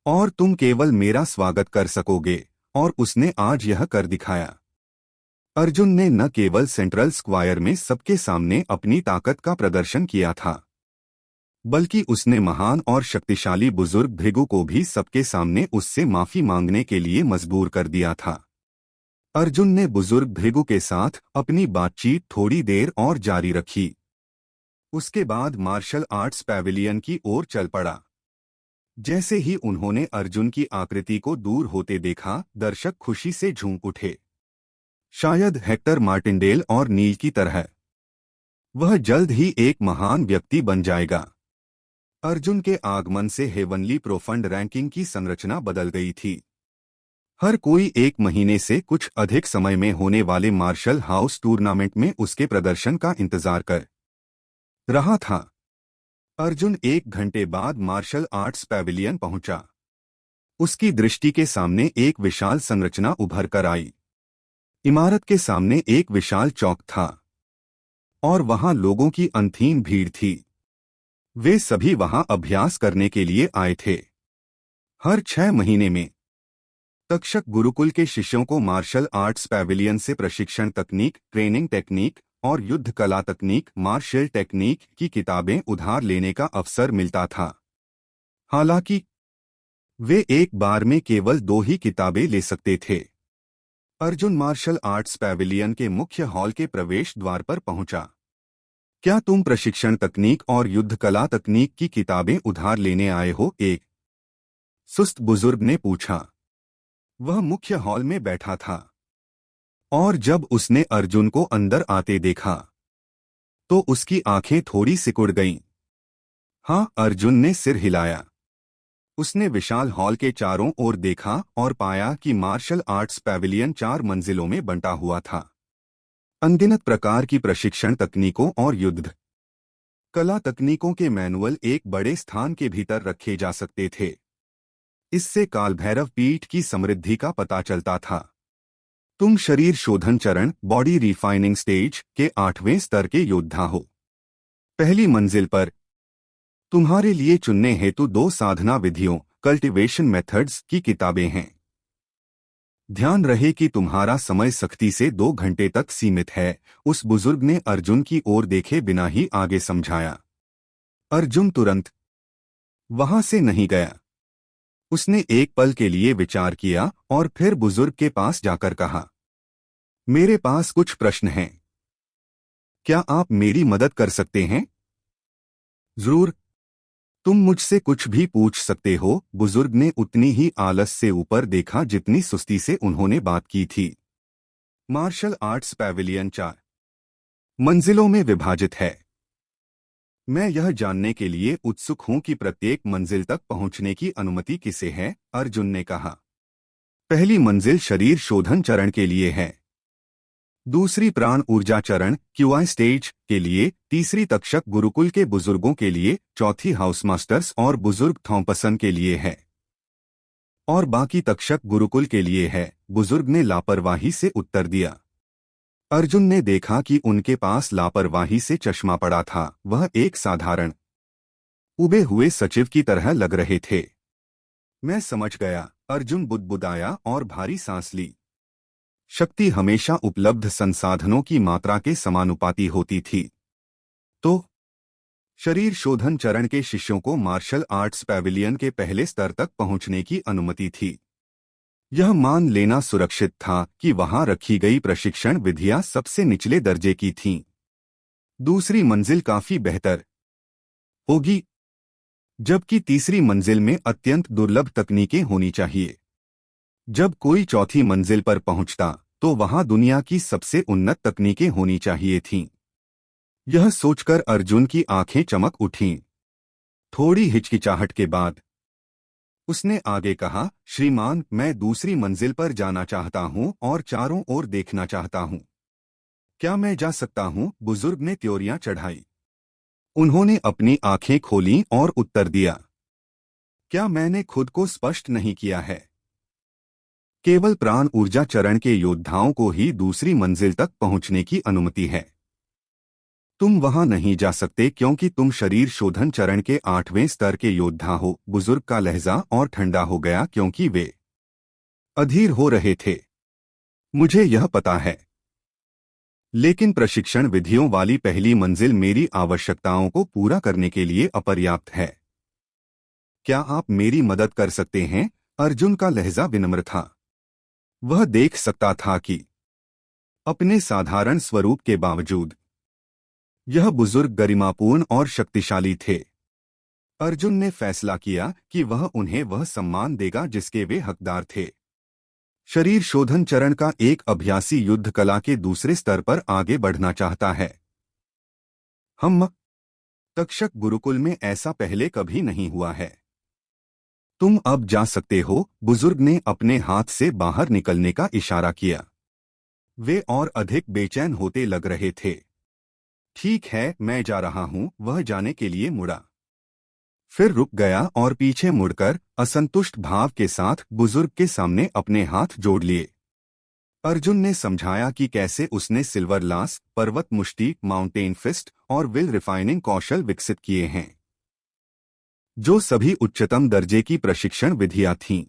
और तुम केवल मेरा स्वागत कर सकोगे, और उसने आज यह कर दिखाया। अर्जुन ने न केवल सेंट्रल स्क्वायर में सबके सामने अपनी ताकत का प्रदर्शन किया था, बल्कि उसने महान और शक्तिशाली बुजुर्ग भृगु को भी सबके सामने उससे माफी मांगने के लिए मजबूर कर दिया था। अर्जुन ने बुजुर्ग भृगु के साथ अपनी बातचीत थोड़ी देर और जारी रखी। उसके बाद मार्शल आर्ट्स पैविलियन की ओर चल पड़ा। जैसे ही उन्होंने अर्जुन की आकृति को दूर होते देखा, दर्शक खुशी से झूम उठे। शायद हेक्टर मार्टिनडेल और नील की तरह वह जल्द ही एक महान व्यक्ति बन जाएगा। अर्जुन के आगमन से हेवनली प्रोफंड रैंकिंग की संरचना बदल गई थी। हर कोई एक महीने से कुछ अधिक समय में होने वाले मार्शल हाउस टूर्नामेंट में उसके प्रदर्शन का इंतजार कर रहा था। अर्जुन 1 घंटे बाद मार्शल आर्ट्स पैविलियन पहुंचा। उसकी दृष्टि के सामने एक विशाल संरचना उभर कर आई। इमारत के सामने एक विशाल चौक था और वहां लोगों की अनथीन भीड़ थी। वे सभी वहां अभ्यास करने के लिए आए थे। हर 6 महीने में तक्षक गुरुकुल के शिष्यों को मार्शल आर्ट्स पैविलियन से प्रशिक्षण तकनीक, ट्रेनिंग टेक्निक और युद्ध कला तकनीक, मार्शल टेक्निक की किताबें उधार लेने का अवसर मिलता था। हालांकि वे एक बार में केवल 2 ही किताबें ले सकते थे। अर्जुन मार्शल आर्ट्स पैविलियन के मुख्य हॉल के प्रवेश द्वार पर पहुंचा। क्या तुम प्रशिक्षण तकनीक और युद्ध कला तकनीक की किताबें उधार लेने आए हो? एक सुस्त बुजुर्ग ने पूछा। वह मुख्य हॉल में बैठा था और जब उसने अर्जुन को अंदर आते देखा तो उसकी आंखें थोड़ी सिकुड़ गईं। हाँ, अर्जुन ने सिर हिलाया। उसने विशाल हॉल के चारों ओर देखा और पाया कि मार्शल आर्ट्स पैविलियन 4 मंजिलों में बंटा हुआ था। अनगिनत प्रकार की प्रशिक्षण तकनीकों और युद्ध कला तकनीकों के मैनुअल एक बड़े स्थान के भीतर रखे जा सकते थे। इससे कालभैरव पीठ की समृद्धि का पता चलता था। तुम शरीर शोधन चरण, बॉडी रिफाइनिंग स्टेज के 8वें स्तर के योद्धा हो। पहली मंजिल पर तुम्हारे लिए चुनने हेतु 2 साधना विधियों, कल्टीवेशन मेथड्स की किताबें हैं। ध्यान रहे कि तुम्हारा समय सख्ती से 2 घंटे तक सीमित है, उस बुजुर्ग ने अर्जुन की ओर देखे बिना ही आगे समझाया। अर्जुन तुरंत वहां से नहीं गया। उसने एक पल के लिए विचार किया और फिर बुजुर्ग के पास जाकर कहा, मेरे पास कुछ प्रश्न हैं। क्या आप मेरी मदद कर सकते हैं? जरूर, तुम मुझसे कुछ भी पूछ सकते हो। बुजुर्ग ने उतनी ही आलस से ऊपर देखा जितनी सुस्ती से उन्होंने बात की थी। मार्शल आर्ट्स पैविलियन 4 मंजिलों में विभाजित है। मैं यह जानने के लिए उत्सुक हूं कि प्रत्येक मंजिल तक पहुंचने की अनुमति किसे है, अर्जुन ने कहा। पहली मंजिल शरीर शोधन चरण के लिए है, दूसरी प्राण ऊर्जा चरण क्यूआई स्टेज के लिए, तीसरी तक्षक गुरुकुल के बुजुर्गों के लिए, चौथी हाउस मास्टर्स और बुजुर्ग थॉम्पसन के लिए है और बाकी तक्षक गुरुकुल के लिए है। बुजुर्ग ने लापरवाही से उत्तर दिया। अर्जुन ने देखा कि उनके पास लापरवाही से चश्मा पड़ा था। वह एक साधारण उबे हुए सचिव की तरह लग रहे थे। मैं समझ गया, अर्जुन बुदबुदाया और भारी सांस ली। शक्ति हमेशा उपलब्ध संसाधनों की मात्रा के समानुपाती होती थी। तो शरीर शोधन चरण के शिष्यों को मार्शल आर्ट्स पैविलियन के पहले स्तर तक पहुंचने की अनुमति थी। यह मान लेना सुरक्षित था कि वहां रखी गई प्रशिक्षण विधियां सबसे निचले दर्जे की थीं। दूसरी मंजिल काफी बेहतर होगी, जबकि तीसरी मंजिल में अत्यंत दुर्लभ तकनीकें होनी चाहिए। जब कोई चौथी मंजिल पर पहुंचता तो वहां दुनिया की सबसे उन्नत तकनीकें होनी चाहिए थीं। यह सोचकर अर्जुन की आंखें चमक उठीं। थोड़ी हिचकिचाहट के बाद उसने आगे कहा, श्रीमान, मैं दूसरी मंजिल पर जाना चाहता हूं और चारों ओर देखना चाहता हूं। क्या मैं जा सकता हूं? बुजुर्ग ने त्योरियां चढ़ाई। उन्होंने अपनी आंखें खोलीं और उत्तर दिया, क्या मैंने खुद को स्पष्ट नहीं किया है? केवल प्राण ऊर्जा चरण के योद्धाओं को ही दूसरी मंजिल तक पहुंचने की अनुमति है। तुम वहां नहीं जा सकते क्योंकि तुम शरीर शोधन चरण के 8वें स्तर के योद्धा हो। बुजुर्ग का लहजा और ठंडा हो गया क्योंकि वे अधीर हो रहे थे। मुझे यह पता है, लेकिन प्रशिक्षण विधियों वाली पहली मंजिल मेरी आवश्यकताओं को पूरा करने के लिए अपर्याप्त है। क्या आप मेरी मदद कर सकते हैं? अर्जुन का लहजा विनम्र था। वह देख सकता था कि अपने साधारण स्वरूप के बावजूद यह बुजुर्ग गरिमापूर्ण और शक्तिशाली थे। अर्जुन ने फैसला किया कि वह उन्हें वह सम्मान देगा जिसके वे हकदार थे। शरीर शोधन चरण का एक अभ्यासी युद्ध कला के दूसरे स्तर पर आगे बढ़ना चाहता है। हम तक्षक गुरुकुल में ऐसा पहले कभी नहीं हुआ है। तुम अब जा सकते हो। बुजुर्ग ने अपने हाथ से बाहर निकलने का इशारा किया। वे और अधिक बेचैन होते लग रहे थे। ठीक है, मैं जा रहा हूं। वह जाने के लिए मुड़ा, फिर रुक गया और पीछे मुड़कर असंतुष्ट भाव के साथ बुजुर्ग के सामने अपने हाथ जोड़ लिए। अर्जुन ने समझाया कि कैसे उसने सिल्वर लांस, पर्वत मुष्टि, माउंटेन फिस्ट और विल रिफाइनिंग कौशल विकसित किए हैं, जो सभी उच्चतम दर्जे की प्रशिक्षण विधियां थीं।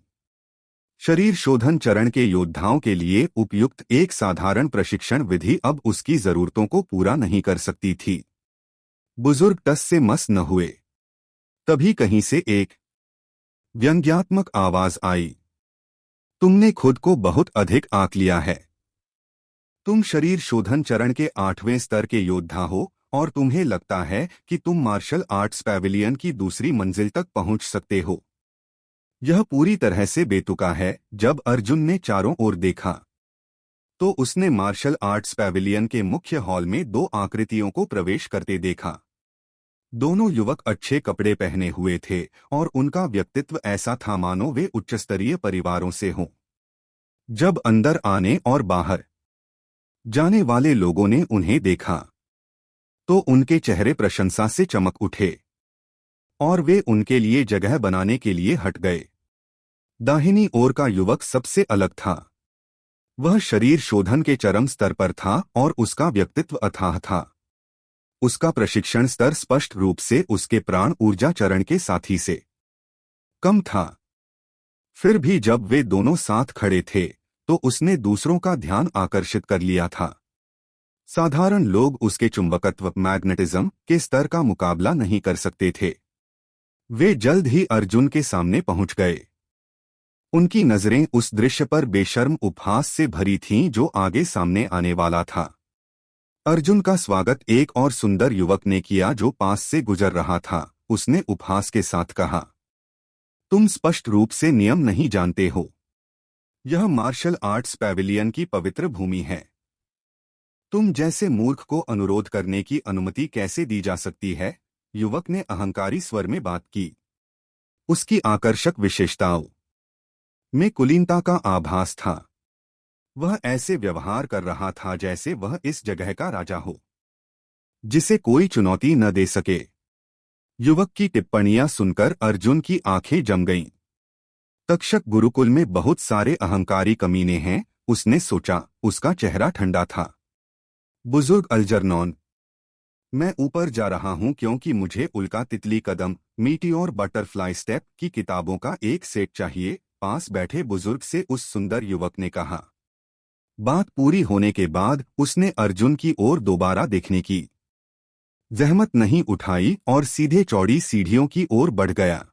शरीर शोधन चरण के योद्धाओं के लिए उपयुक्त एक साधारण प्रशिक्षण विधि अब उसकी जरूरतों को पूरा नहीं कर सकती थी। बुजुर्ग टस से मस न हुए। तभी कहीं से एक व्यंग्यात्मक आवाज आई, तुमने खुद को बहुत अधिक आंक लिया है। तुम शरीर शोधन चरण के 8वें स्तर के योद्धा हो और तुम्हें लगता है कि तुम मार्शल आर्ट्स पैविलियन की दूसरी मंजिल तक पहुंच सकते हो। यह पूरी तरह से बेतुका है। जब अर्जुन ने चारों ओर देखा तो उसने मार्शल आर्ट्स पैविलियन के मुख्य हॉल में दो आकृतियों को प्रवेश करते देखा। दोनों युवक अच्छे कपड़े पहने हुए थे और उनका व्यक्तित्व ऐसा था मानो वे उच्चस्तरीय परिवारों से हों। जब अंदर आने और बाहर जाने वाले लोगों ने उन्हें देखा तो उनके चेहरे प्रशंसा से चमक उठे और वे उनके लिए जगह बनाने के लिए हट गए। दाहिनी ओर का युवक सबसे अलग था। वह शरीर शोधन के चरम स्तर पर था और उसका व्यक्तित्व अथाह था। उसका प्रशिक्षण स्तर स्पष्ट रूप से उसके प्राण ऊर्जा चरण के साथी से कम था। फिर भी जब वे दोनों साथ खड़े थे तो उसने दूसरों का ध्यान आकर्षित कर लिया था। साधारण लोग उसके चुंबकत्व मैग्नेटिज्म के स्तर का मुकाबला नहीं कर सकते थे। वे जल्द ही अर्जुन के सामने पहुंच गए। उनकी नजरें उस दृश्य पर बेशर्म उपहास से भरी थीं जो आगे सामने आने वाला था। अर्जुन का स्वागत एक और सुंदर युवक ने किया जो पास से गुजर रहा था। उसने उपहास के साथ कहा, तुम स्पष्ट रूप से नियम नहीं जानते हो। यह मार्शल आर्ट्स पैविलियन की पवित्र भूमि है। तुम जैसे मूर्ख को अनुरोध करने की अनुमति कैसे दी जा सकती है? युवक ने अहंकारी स्वर में बात की। उसकी आकर्षक विशेषताओं में कुलीनता का आभास था। वह ऐसे व्यवहार कर रहा था जैसे वह इस जगह का राजा हो, जिसे कोई चुनौती न दे सके। युवक की टिप्पणियां सुनकर अर्जुन की आंखें जम गईं। तक्षक गुरुकुल में बहुत सारे अहंकारी कमीने हैं, उसने सोचा। उसका चेहरा ठंडा था। बुजुर्ग अल्जरनॉन, मैं ऊपर जा रहा हूं क्योंकि मुझे उल्का तितली कदम, मीटियोर बटरफ्लाई स्टेप की किताबों का एक सेट चाहिए, पास बैठे बुजुर्ग से उस सुंदर युवक ने कहा। बात पूरी होने के बाद उसने अर्जुन की ओर दोबारा देखने की जहमत नहीं उठाई और सीधे चौड़ी सीढ़ियों की ओर बढ़ गया।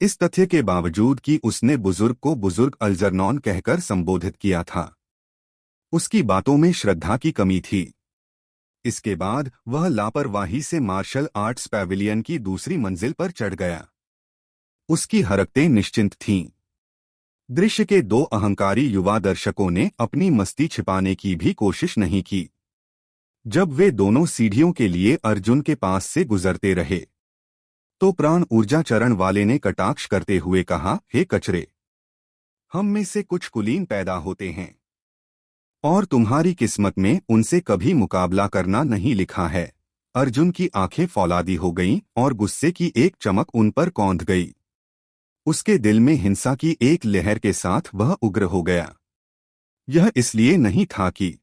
इस तथ्य के बावजूद कि उसने बुजुर्ग को बुजुर्ग अल्जरनॉन कहकर संबोधित किया था, उसकी बातों में श्रद्धा की कमी थी। इसके बाद वह लापरवाही से मार्शल आर्ट्स पैविलियन की दूसरी मंजिल पर चढ़ गया। उसकी हरकतें निश्चिंत थीं। दृश्य के दो अहंकारी युवा दर्शकों ने अपनी मस्ती छिपाने की भी कोशिश नहीं की। जब वे दोनों सीढ़ियों के लिए अर्जुन के पास से गुजरते रहे, तो प्राण ऊर्जा चरण वाले ने कटाक्ष करते हुए कहा, हे कचरे, हम में से कुछ कुलीन पैदा होते हैं और तुम्हारी किस्मत में उनसे कभी मुकाबला करना नहीं लिखा है। अर्जुन की आंखें फौलादी हो गईं और गुस्से की एक चमक उन पर कौंध गई। उसके दिल में हिंसा की एक लहर के साथ वह उग्र हो गया। यह इसलिए नहीं था कि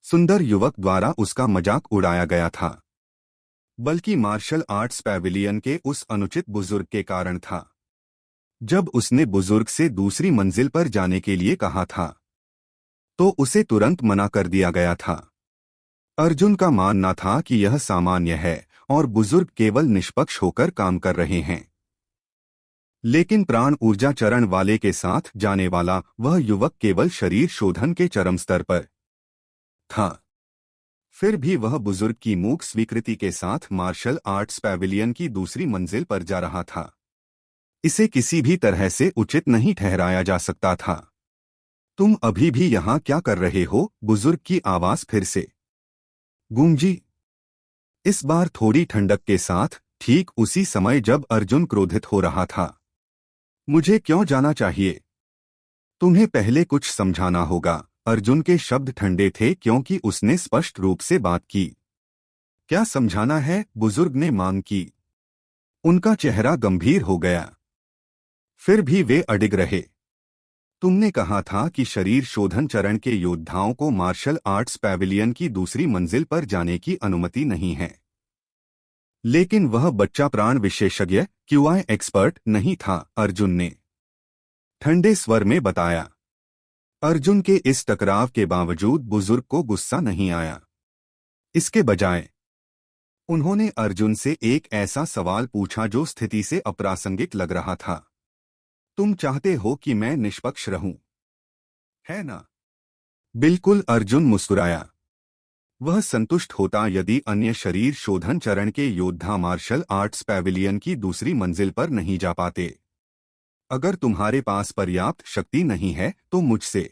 सुंदर युवक द्वारा उसका मजाक उड़ाया गया था, बल्कि मार्शल आर्ट्स पैविलियन के उस अनुचित बुजुर्ग के कारण था। जब उसने बुजुर्ग से दूसरी मंजिल पर जाने के लिए कहा था, तो उसे तुरंत मना कर दिया गया था। अर्जुन का मानना था कि यह सामान्य है और बुजुर्ग केवल निष्पक्ष होकर काम कर रहे हैं। लेकिन प्राण ऊर्जा चरण वाले के साथ जाने वाला वह युवक केवल शरीर शोधन के चरम स्तर पर था। फिर भी वह बुजुर्ग की मूक स्वीकृति के साथ मार्शल आर्ट्स पैविलियन की दूसरी मंजिल पर जा रहा था। इसे किसी भी तरह से उचित नहीं ठहराया जा सकता था। तुम अभी भी यहाँ क्या कर रहे हो? बुजुर्ग की आवाज फिर से गूंजी, इस बार थोड़ी ठंडक के साथ, ठीक उसी समय जब अर्जुन क्रोधित हो रहा था। मुझे क्यों जाना चाहिए? तुम्हें पहले कुछ समझाना होगा। अर्जुन के शब्द ठंडे थे क्योंकि उसने स्पष्ट रूप से बात की। क्या समझाना है? बुजुर्ग ने मांग की। उनका चेहरा गंभीर हो गया। फिर भी वे अडिग रहे। तुमने कहा था कि शरीर शोधन चरण के योद्धाओं को मार्शल आर्ट्स पैविलियन की दूसरी मंजिल पर जाने की अनुमति नहीं है। लेकिन वह बच्चा प्राण विशेषज्ञ क्यूआई एक्सपर्ट नहीं था, अर्जुन ने ठंडे स्वर में बताया। अर्जुन के इस टकराव के बावजूद बुजुर्ग को गुस्सा नहीं आया। इसके बजाय उन्होंने अर्जुन से एक ऐसा सवाल पूछा जो स्थिति से अप्रासंगिक लग रहा था। तुम चाहते हो कि मैं निष्पक्ष रहूं, है ना? बिल्कुल, अर्जुन मुस्कुराया। वह संतुष्ट होता यदि अन्य शरीर शोधन चरण के योद्धा मार्शल आर्ट्स पैविलियन की दूसरी मंजिल पर नहीं जा पाते। अगर तुम्हारे पास पर्याप्त शक्ति नहीं है तो मुझसे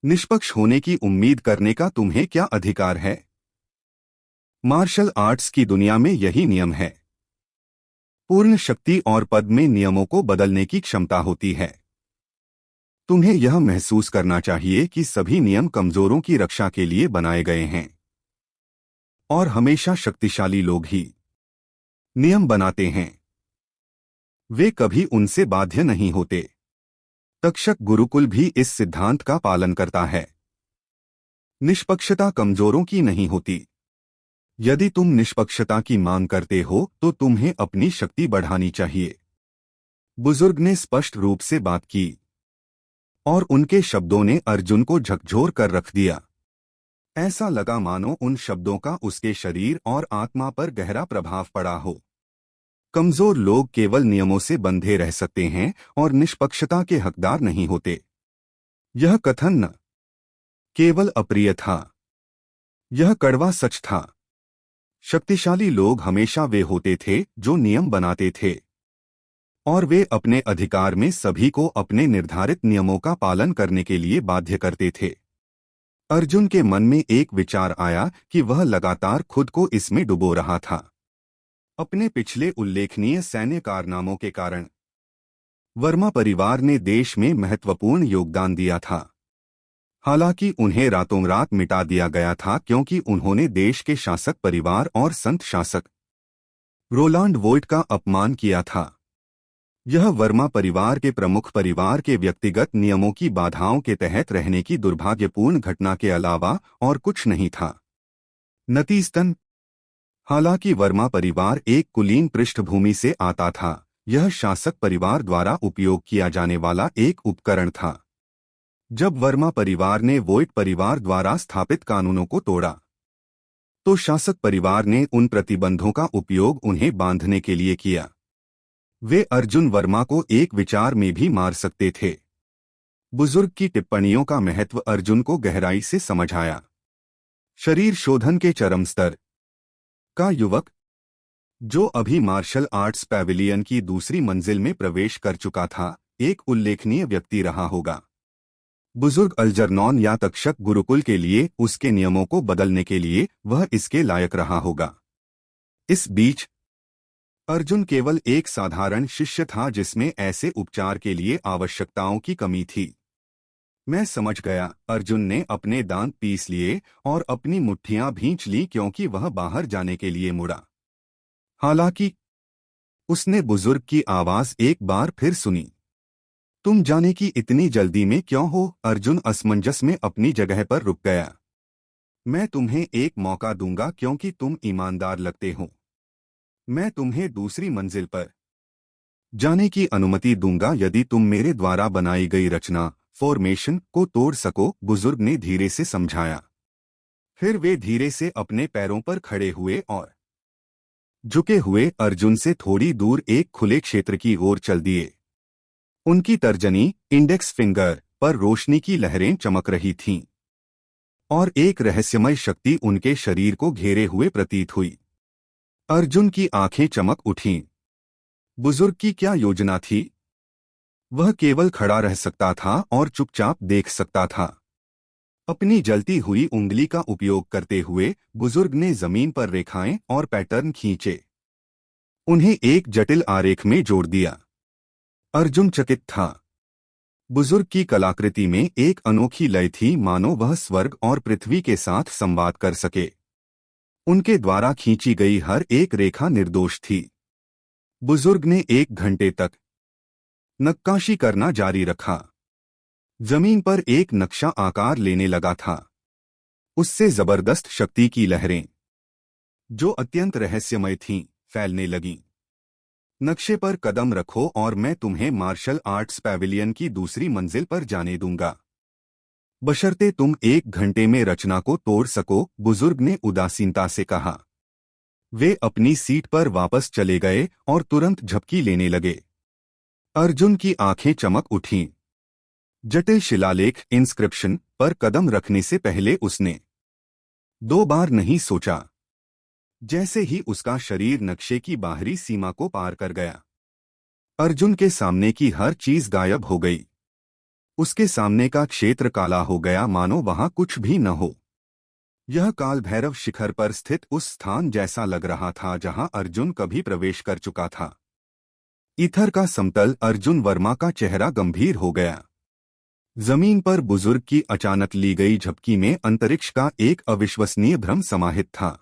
निष्पक्ष होने की उम्मीद करने का तुम्हें क्या अधिकार है? मार्शल आर्ट्स की दुनिया में यही नियम है। पूर्ण शक्ति और पद में नियमों को बदलने की क्षमता होती है। तुम्हें यह महसूस करना चाहिए कि सभी नियम कमजोरों की रक्षा के लिए बनाए गए हैं और हमेशा शक्तिशाली लोग ही नियम बनाते हैं। वे कभी उनसे बाध्य नहीं होते। तक्षक गुरुकुल भी इस सिद्धांत का पालन करता है। निष्पक्षता कमजोरों की नहीं होती। यदि तुम निष्पक्षता की मांग करते हो तो तुम्हें अपनी शक्ति बढ़ानी चाहिए। बुजुर्ग ने स्पष्ट रूप से बात की और उनके शब्दों ने अर्जुन को झकझोर कर रख दिया। ऐसा लगा मानो उन शब्दों का उसके शरीर और आत्मा पर गहरा प्रभाव पड़ा हो। कमजोर लोग केवल नियमों से बंधे रह सकते हैं और निष्पक्षता के हकदार नहीं होते। यह कथन न केवल अप्रिय था, यह कड़वा सच था। शक्तिशाली लोग हमेशा वे होते थे जो नियम बनाते थे और वे अपने अधिकार में सभी को अपने निर्धारित नियमों का पालन करने के लिए बाध्य करते थे। अर्जुन के मन में एक विचार आया कि वह लगातार खुद को इसमें डुबो रहा था। अपने पिछले उल्लेखनीय सैन्य कारनामों के कारण वर्मा परिवार ने देश में महत्वपूर्ण योगदान दिया था। हालांकि उन्हें रातों रात मिटा दिया गया था क्योंकि उन्होंने देश के शासक परिवार और संत शासक रोलांड वोइट का अपमान किया था। यह वर्मा परिवार के प्रमुख परिवार के व्यक्तिगत नियमों की बाधाओं के तहत रहने की दुर्भाग्यपूर्ण घटना के अलावा और कुछ नहीं था। नतीजतन, हालांकि वर्मा परिवार एक कुलीन पृष्ठभूमि से आता था, यह शासक परिवार द्वारा उपयोग किया जाने वाला एक उपकरण था। जब वर्मा परिवार ने वोइट परिवार द्वारा स्थापित कानूनों को तोड़ा, तो शासक परिवार ने उन प्रतिबंधों का उपयोग उन्हें बांधने के लिए किया। वे अर्जुन वर्मा को एक विचार में भी मार सकते थे। बुजुर्ग की टिप्पणियों का महत्व अर्जुन को गहराई से समझ आया। शरीर शोधन के चरम स्तर का युवक, जो अभी मार्शल आर्ट्स पैविलियन की दूसरी मंजिल में प्रवेश कर चुका था, एक उल्लेखनीय व्यक्ति रहा होगा। बुजुर्ग अल्जरनॉन या तक्षक गुरुकुल के लिए उसके नियमों को बदलने के लिए वह इसके लायक रहा होगा। इस बीच अर्जुन केवल एक साधारण शिष्य था जिसमें ऐसे उपचार के लिए आवश्यकताओं की कमी थी। मैं समझ गया, अर्जुन ने अपने दांत पीस लिए और अपनी मुट्ठियां भींच ली क्योंकि वह बाहर जाने के लिए मुड़ा। हालांकि उसने बुजुर्ग की आवाज एक बार फिर सुनी। तुम जाने की इतनी जल्दी में क्यों हो? अर्जुन असमंजस में अपनी जगह पर रुक गया। मैं तुम्हें एक मौका दूंगा क्योंकि तुम ईमानदार लगते हो। मैं तुम्हें दूसरी मंजिल पर जाने की अनुमति दूंगा यदि तुम मेरे द्वारा बनाई गई रचना फॉर्मेशन को तोड़ सको, बुजुर्ग ने धीरे से समझाया। फिर वे धीरे से अपने पैरों पर खड़े हुए और झुके हुए अर्जुन से थोड़ी दूर एक खुले क्षेत्र की ओर चल दिए। उनकी तर्जनी, इंडेक्स फिंगर पर रोशनी की लहरें चमक रही थीं और एक रहस्यमय शक्ति उनके शरीर को घेरे हुए प्रतीत हुई। अर्जुन की आंखें चमक उठीं। बुजुर्ग की क्या योजना थी? वह केवल खड़ा रह सकता था और चुपचाप देख सकता था। अपनी जलती हुई उंगली का उपयोग करते हुए बुजुर्ग ने जमीन पर रेखाएं और पैटर्न खींचे। उन्हें एक जटिल आरेख में जोड़ दिया। अर्जुन चकित था। बुजुर्ग की कलाकृति में एक अनोखी लय थी, मानो वह स्वर्ग और पृथ्वी के साथ संवाद कर सके। उनके द्वारा खींची गई हर एक रेखा निर्दोष थी। बुजुर्ग ने 1 घंटे तक नक्काशी करना जारी रखा। जमीन पर एक नक्शा आकार लेने लगा था। उससे जबरदस्त शक्ति की लहरें, जो अत्यंत रहस्यमय थीं, फैलने लगीं। नक्शे पर कदम रखो और मैं तुम्हें मार्शल आर्ट्स पैविलियन की दूसरी मंजिल पर जाने दूंगा, बशर्ते तुम 1 घंटे में रचना को तोड़ सको, बुजुर्ग ने उदासीनता से कहा। वे अपनी सीट पर वापस चले गए और तुरंत झपकी लेने लगे। अर्जुन की आंखें चमक उठीं। जटिल शिलालेख इंस्क्रिप्शन पर कदम रखने से पहले उसने 2 बार नहीं सोचा। जैसे ही उसका शरीर नक्शे की बाहरी सीमा को पार कर गया, अर्जुन के सामने की हर चीज गायब हो गई। उसके सामने का क्षेत्र काला हो गया, मानो वहां कुछ भी न हो। यह काल भैरव शिखर पर स्थित उस स्थान जैसा लग रहा था जहां अर्जुन कभी प्रवेश कर चुका था। ईथर का समतल। अर्जुन वर्मा का चेहरा गंभीर हो गया। जमीन पर बुजुर्ग की अचानक ली गई झपकी में अंतरिक्ष का एक अविश्वसनीय भ्रम समाहित था।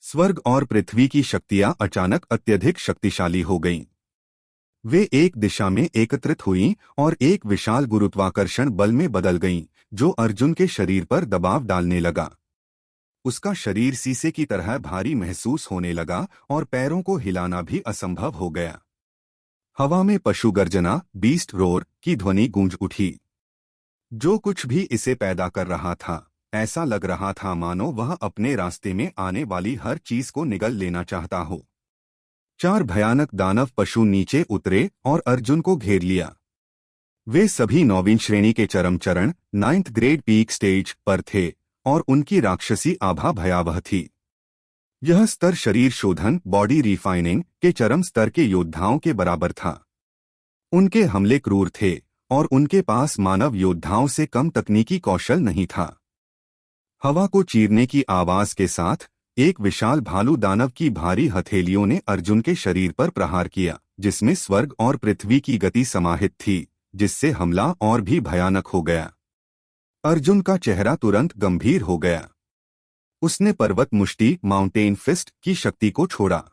स्वर्ग और पृथ्वी की शक्तियां अचानक अत्यधिक शक्तिशाली हो गईं। वे एक दिशा में एकत्रित हुईं और एक विशाल गुरुत्वाकर्षण बल में बदल गईं, जो अर्जुन के शरीर पर दबाव डालने लगा। उसका शरीर शीशे की तरह भारी महसूस होने लगा और पैरों को हिलाना भी असंभव हो गया। हवा में पशु गर्जना, बीस्ट रोर की ध्वनि गूंज उठी। जो कुछ भी इसे पैदा कर रहा था, ऐसा लग रहा था मानो वह अपने रास्ते में आने वाली हर चीज को निगल लेना चाहता हो। 4 भयानक दानव पशु नीचे उतरे और अर्जुन को घेर लिया। वे सभी 9वीं श्रेणी के चरम चरण 9th ग्रेड पीक स्टेज पर थे और उनकी राक्षसी आभा भयावह थी। यह स्तर शरीर शोधन बॉडी रिफाइनिंग के चरम स्तर के योद्धाओं के बराबर था। उनके हमले क्रूर थे और उनके पास मानव योद्धाओं से कम तकनीकी कौशल नहीं था। हवा को चीरने की आवाज के साथ एक विशाल भालू दानव की भारी हथेलियों ने अर्जुन के शरीर पर प्रहार किया, जिसमें स्वर्ग और पृथ्वी की गति समाहित थी, जिससे हमला और भी भयानक हो गया। अर्जुन का चेहरा तुरंत गंभीर हो गया। उसने पर्वत मुष्टि माउंटेन फिस्ट की शक्ति को छोड़ा।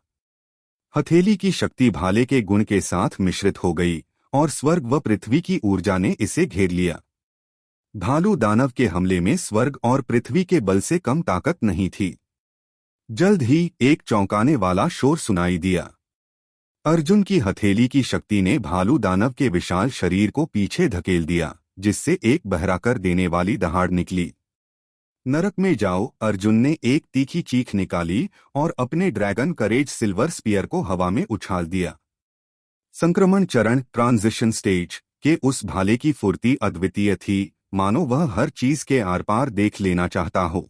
हथेली की शक्ति भाले के गुण के साथ मिश्रित हो गई और स्वर्ग व पृथ्वी की ऊर्जा ने इसे घेर लिया। भालू दानव के हमले में स्वर्ग और पृथ्वी के बल से कम ताकत नहीं थी। जल्द ही एक चौंकाने वाला शोर सुनाई दिया। अर्जुन की हथेली की शक्ति ने भालू दानव के विशाल शरीर को पीछे धकेल दिया, जिससे एक बहरा कर देने वाली दहाड़ निकली। नरक में जाओ! अर्जुन ने एक तीखी चीख निकाली और अपने ड्रैगन करेज सिल्वर स्पीयर को हवा में उछाल दिया। संक्रमण चरण ट्रांजिशन स्टेज के उस भाले की फुर्ती अद्वितीय थी, मानो वह हर चीज के आर पार देख लेना चाहता हो।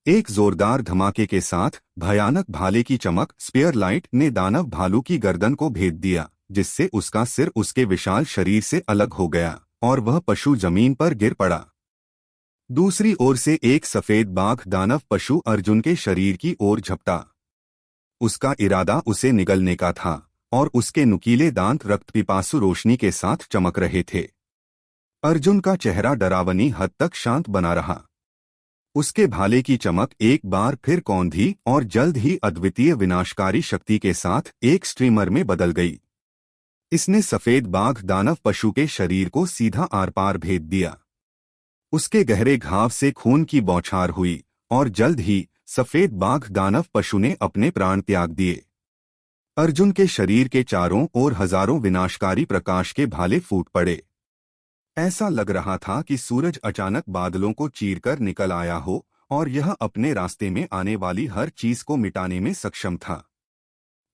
एक जोरदार धमाके के साथ भयानक भाले की चमक स्पेयर लाइट ने दानव भालू की गर्दन को भेद दिया, जिससे उसका सिर उसके विशाल शरीर से अलग हो गया और वह पशु जमीन पर गिर पड़ा। दूसरी ओर से एक सफेद बाघ दानव पशु अर्जुन के शरीर की ओर झपटा। उसका इरादा उसे निगलने का था और उसके नुकीले दांत रक्तपिपासु रोशनी के साथ चमक रहे थे। अर्जुन का चेहरा डरावनी हद तक शांत बना रहा। उसके भाले की चमक एक बार फिर कौंधी और जल्द ही अद्वितीय विनाशकारी शक्ति के साथ एक स्ट्रीमर में बदल गई। इसने सफेद बाघ दानव पशु के शरीर को सीधा आर पार भेद दिया। उसके गहरे घाव से खून की बौछार हुई और जल्द ही सफेद बाघ दानव पशु ने अपने प्राण त्याग दिए। अर्जुन के शरीर के चारों ओर हजारों विनाशकारी प्रकाश के भाले फूट पड़े। ऐसा लग रहा था कि सूरज अचानक बादलों को चीरकर निकल आया हो और यह अपने रास्ते में आने वाली हर चीज को मिटाने में सक्षम था।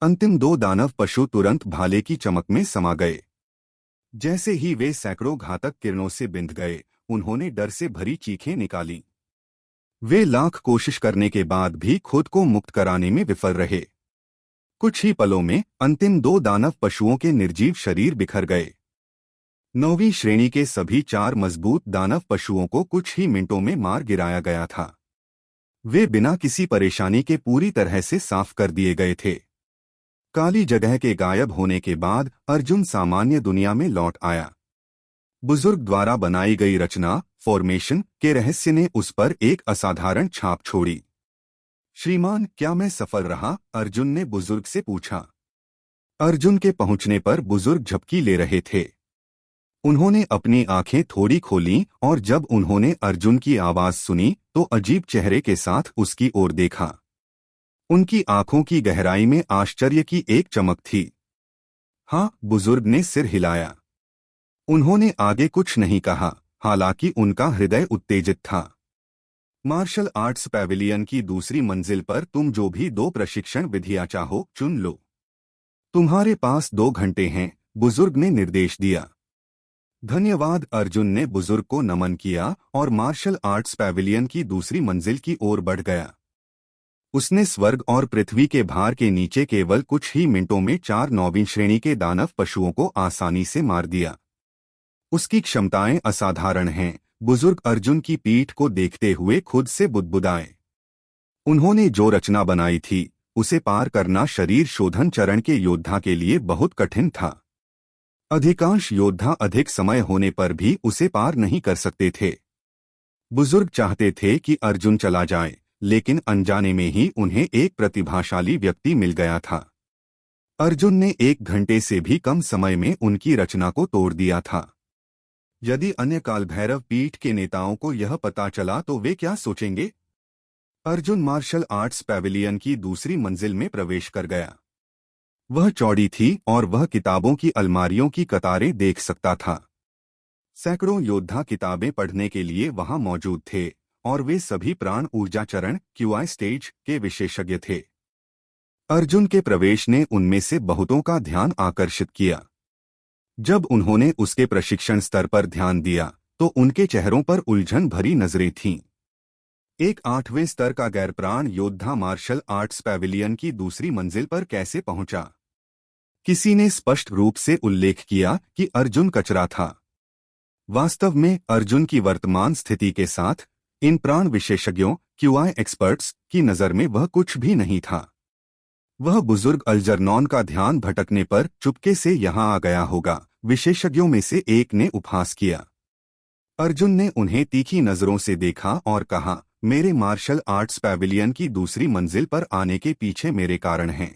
अंतिम दो दानव पशु तुरंत भाले की चमक में समा गए। जैसे ही वे सैकड़ों घातक किरणों से बिंध गए, उन्होंने डर से भरी चीखें निकाली। वे लाख कोशिश करने के बाद भी खुद को मुक्त कराने में विफल रहे। कुछ ही पलों में अंतिम दो दानव पशुओं के निर्जीव शरीर बिखर गए। 9वीं श्रेणी के सभी 4 मजबूत दानव पशुओं को कुछ ही मिनटों में मार गिराया गया था। वे बिना किसी परेशानी के पूरी तरह से साफ कर दिए गए थे। काली जगह के गायब होने के बाद अर्जुन सामान्य दुनिया में लौट आया। बुजुर्ग द्वारा बनाई गई रचना फॉर्मेशन के रहस्य ने उस पर एक असाधारण छाप छोड़ी। श्रीमान, क्या मैं सफल रहा? अर्जुन ने बुजुर्ग से पूछा। अर्जुन के पहुंचने पर बुजुर्ग झपकी ले रहे थे। उन्होंने अपनी आंखें थोड़ी खोलीं और जब उन्होंने अर्जुन की आवाज सुनी तो अजीब चेहरे के साथ उसकी ओर देखा। उनकी आंखों की गहराई में आश्चर्य की एक चमक थी। हाँ, बुजुर्ग ने सिर हिलाया। उन्होंने आगे कुछ नहीं कहा, हालांकि उनका हृदय उत्तेजित था। मार्शल आर्ट्स पैविलियन की दूसरी मंजिल पर तुम जो भी 2 प्रशिक्षण विधियां चाहो चुन लो। तुम्हारे पास 2 घंटे हैं, बुजुर्ग ने निर्देश दिया। धन्यवाद। अर्जुन ने बुजुर्ग को नमन किया और मार्शल आर्ट्स पैविलियन की दूसरी मंजिल की ओर बढ़ गया। उसने स्वर्ग और पृथ्वी के भार के नीचे केवल कुछ ही मिनटों में 4 9वीं श्रेणी के दानव पशुओं को आसानी से मार दिया। उसकी क्षमताएं असाधारण हैं। बुजुर्ग अर्जुन की पीठ को देखते हुए खुद से बुदबुदाए। उन्होंने जो रचना बनाई थी उसे पार करना शरीर शोधन चरण के योद्धा के लिए बहुत कठिन था। अधिकांश योद्धा अधिक समय होने पर भी उसे पार नहीं कर सकते थे। बुजुर्ग चाहते थे कि अर्जुन चला जाए, लेकिन अनजाने में ही उन्हें एक प्रतिभाशाली व्यक्ति मिल गया था। अर्जुन ने 1 घंटे से भी कम समय में उनकी रचना को तोड़ दिया था। यदि अन्य कालभैरव पीठ के नेताओं को यह पता चला तो वे क्या सोचेंगे? अर्जुन मार्शल आर्ट्स पैविलियन की दूसरी मंजिल में प्रवेश कर गया। वह चौड़ी थी और वह किताबों की अलमारियों की कतारें देख सकता था। सैकड़ों योद्धा किताबें पढ़ने के लिए वहां मौजूद थे और वे सभी प्राण ऊर्जा चरण QI स्टेज के विशेषज्ञ थे। अर्जुन के प्रवेश ने उनमें से बहुतों का ध्यान आकर्षित किया। जब उन्होंने उसके प्रशिक्षण स्तर पर ध्यान दिया तो उनके चेहरों पर उलझन भरी नजरें थीं। एक 8वें स्तर का गैरप्राण योद्धा मार्शल आर्ट्स पैविलियन की दूसरी मंजिल पर कैसे पहुंचा? किसी ने स्पष्ट रूप से उल्लेख किया कि अर्जुन कचरा था। वास्तव में अर्जुन की वर्तमान स्थिति के साथ इन प्राण विशेषज्ञों क्यूआई एक्सपर्ट्स की नज़र में वह कुछ भी नहीं था। वह बुजुर्ग अल्जरनॉन का ध्यान भटकने पर चुपके से यहां आ गया होगा, विशेषज्ञों में से एक ने उपहास किया। अर्जुन ने उन्हें तीखी नजरों से देखा और कहा, मेरे मार्शल आर्ट्स पैविलियन की दूसरी मंजिल पर आने के पीछे मेरे कारण हैं।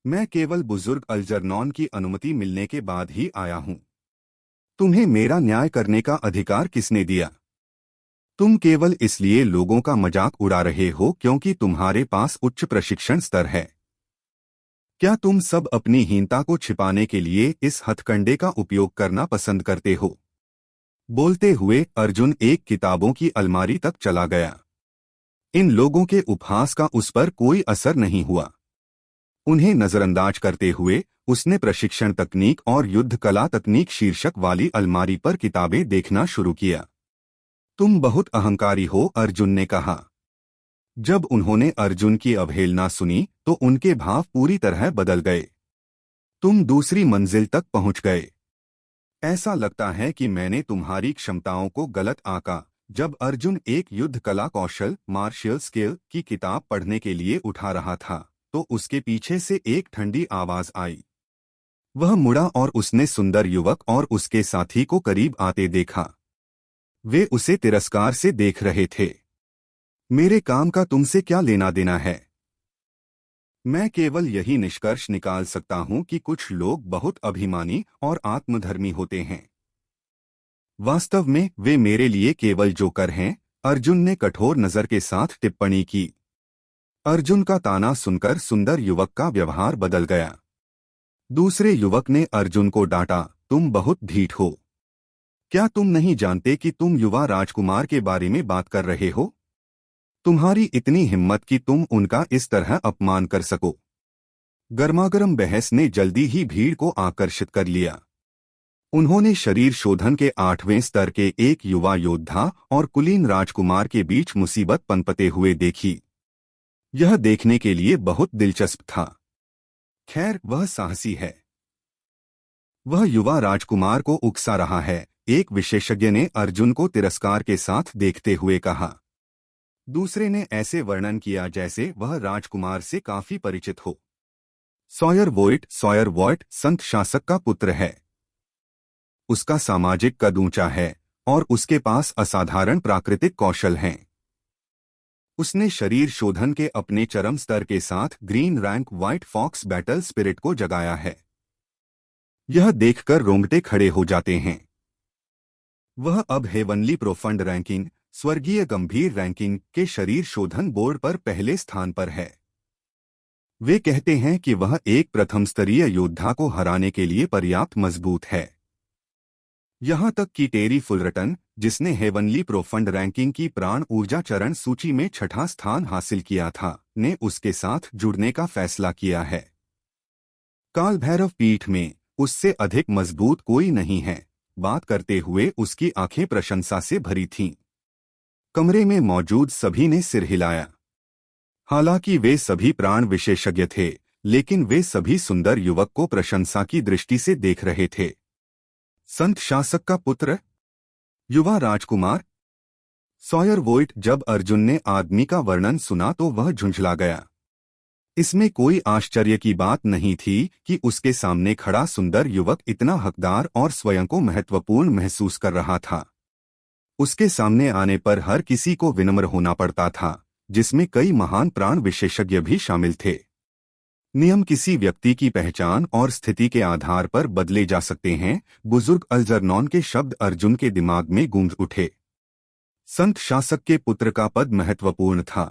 मैं केवल बुजुर्ग अल्जरनॉन की अनुमति मिलने के बाद ही आया हूं। तुम्हें मेरा न्याय करने का अधिकार किसने दिया? तुम केवल इसलिए लोगों का मजाक उड़ा रहे हो क्योंकि तुम्हारे पास उच्च प्रशिक्षण स्तर है। क्या तुम सब अपनी हीनता को छिपाने के लिए इस हथकंडे का उपयोग करना पसंद करते हो? बोलते हुए अर्जुन एक किताबों की अलमारी तक चला गया। इन लोगों के उपहास का उस पर कोई असर नहीं हुआ। उन्हें नजरअंदाज करते हुए उसने प्रशिक्षण तकनीक और युद्ध कला तकनीक शीर्षक वाली अलमारी पर किताबें देखना शुरू किया। तुम बहुत अहंकारी हो, अर्जुन ने कहा। जब उन्होंने अर्जुन की अवहेलना सुनी तो उनके भाव पूरी तरह बदल गए। तुम दूसरी मंजिल तक पहुंच गए। ऐसा लगता है कि मैंने तुम्हारी क्षमताओं को गलत आंका। जब अर्जुन एक युद्ध कला कौशल मार्शियल स्किल की किताब पढ़ने के लिए उठा रहा था तो उसके पीछे से एक ठंडी आवाज आई। वह मुड़ा और उसने सुंदर युवक और उसके साथी को करीब आते देखा। वे उसे तिरस्कार से देख रहे थे। मेरे काम का तुमसे क्या लेना देना है? मैं केवल यही निष्कर्ष निकाल सकता हूं कि कुछ लोग बहुत अभिमानी और आत्मधर्मी होते हैं। वास्तव में वे मेरे लिए केवल जोकर हैं, अर्जुन ने कठोर नजर के साथ टिप्पणी की। अर्जुन का ताना सुनकर सुंदर युवक का व्यवहार बदल गया। दूसरे युवक ने अर्जुन को डांटा, तुम बहुत ढीठ हो। क्या तुम नहीं जानते कि तुम युवा राजकुमार के बारे में बात कर रहे हो? तुम्हारी इतनी हिम्मत कि तुम उनका इस तरह अपमान कर सको। गर्मागर्म बहस ने जल्दी ही भीड़ को आकर्षित कर लिया। उन्होंने शरीर शोधन के 8वें स्तर के एक युवा योद्धा और कुलीन राजकुमार के बीच मुसीबत पनपते हुए देखी। यह देखने के लिए बहुत दिलचस्प था। खैर, वह साहसी है। वह युवा राजकुमार को उकसा रहा है, एक विशेषज्ञ ने अर्जुन को तिरस्कार के साथ देखते हुए कहा। दूसरे ने ऐसे वर्णन किया जैसे वह राजकुमार से काफी परिचित हो। सॉयर वॉइट संत शासक का पुत्र है। उसका सामाजिक कद ऊंचा है और उसके पास असाधारण प्राकृतिक कौशल हैं। उसने शरीर शोधन के अपने चरम स्तर के साथ green rank white fox battle spirit को जगाया है। यह देखकर रोंगटे खड़े हो जाते हैं। वह अब हेवनली प्रोफंड रैंकिंग स्वर्गीय गंभीर रैंकिंग के शरीर शोधन बोर्ड पर पहले स्थान पर है। वे कहते हैं कि वह एक प्रथम स्तरीय योद्धा को हराने के लिए पर्याप्त मजबूत है। यहां तक कि टेरी फुलरटन, जिसने हेवनली प्रोफंड रैंकिंग की प्राण ऊर्जा चरण सूची में 6ठा स्थान हासिल किया था, ने उसके साथ जुड़ने का फैसला किया है। काल भैरव पीठ में उससे अधिक मजबूत कोई नहीं है। बात करते हुए उसकी आंखें प्रशंसा से भरी थीं। कमरे में मौजूद सभी ने सिर हिलाया। हालांकि वे सभी प्राण विशेषज्ञ थे, लेकिन वे सभी सुंदर युवक को प्रशंसा की दृष्टि से देख रहे थे। संत शासक का पुत्र, युवा राजकुमार सॉयर वोइट। जब अर्जुन ने आदमी का वर्णन सुना तो वह झुंझला गया। इसमें कोई आश्चर्य की बात नहीं थी कि उसके सामने खड़ा सुंदर युवक इतना हकदार और स्वयं को महत्वपूर्ण महसूस कर रहा था। उसके सामने आने पर हर किसी को विनम्र होना पड़ता था, जिसमें कई महान प्राण विशेषज्ञ भी शामिल थे। नियम किसी व्यक्ति की पहचान और स्थिति के आधार पर बदले जा सकते हैं। बुजुर्ग अल्जरनॉन के शब्द अर्जुन के दिमाग में गूंज उठे। संत शासक के पुत्र का पद महत्वपूर्ण था।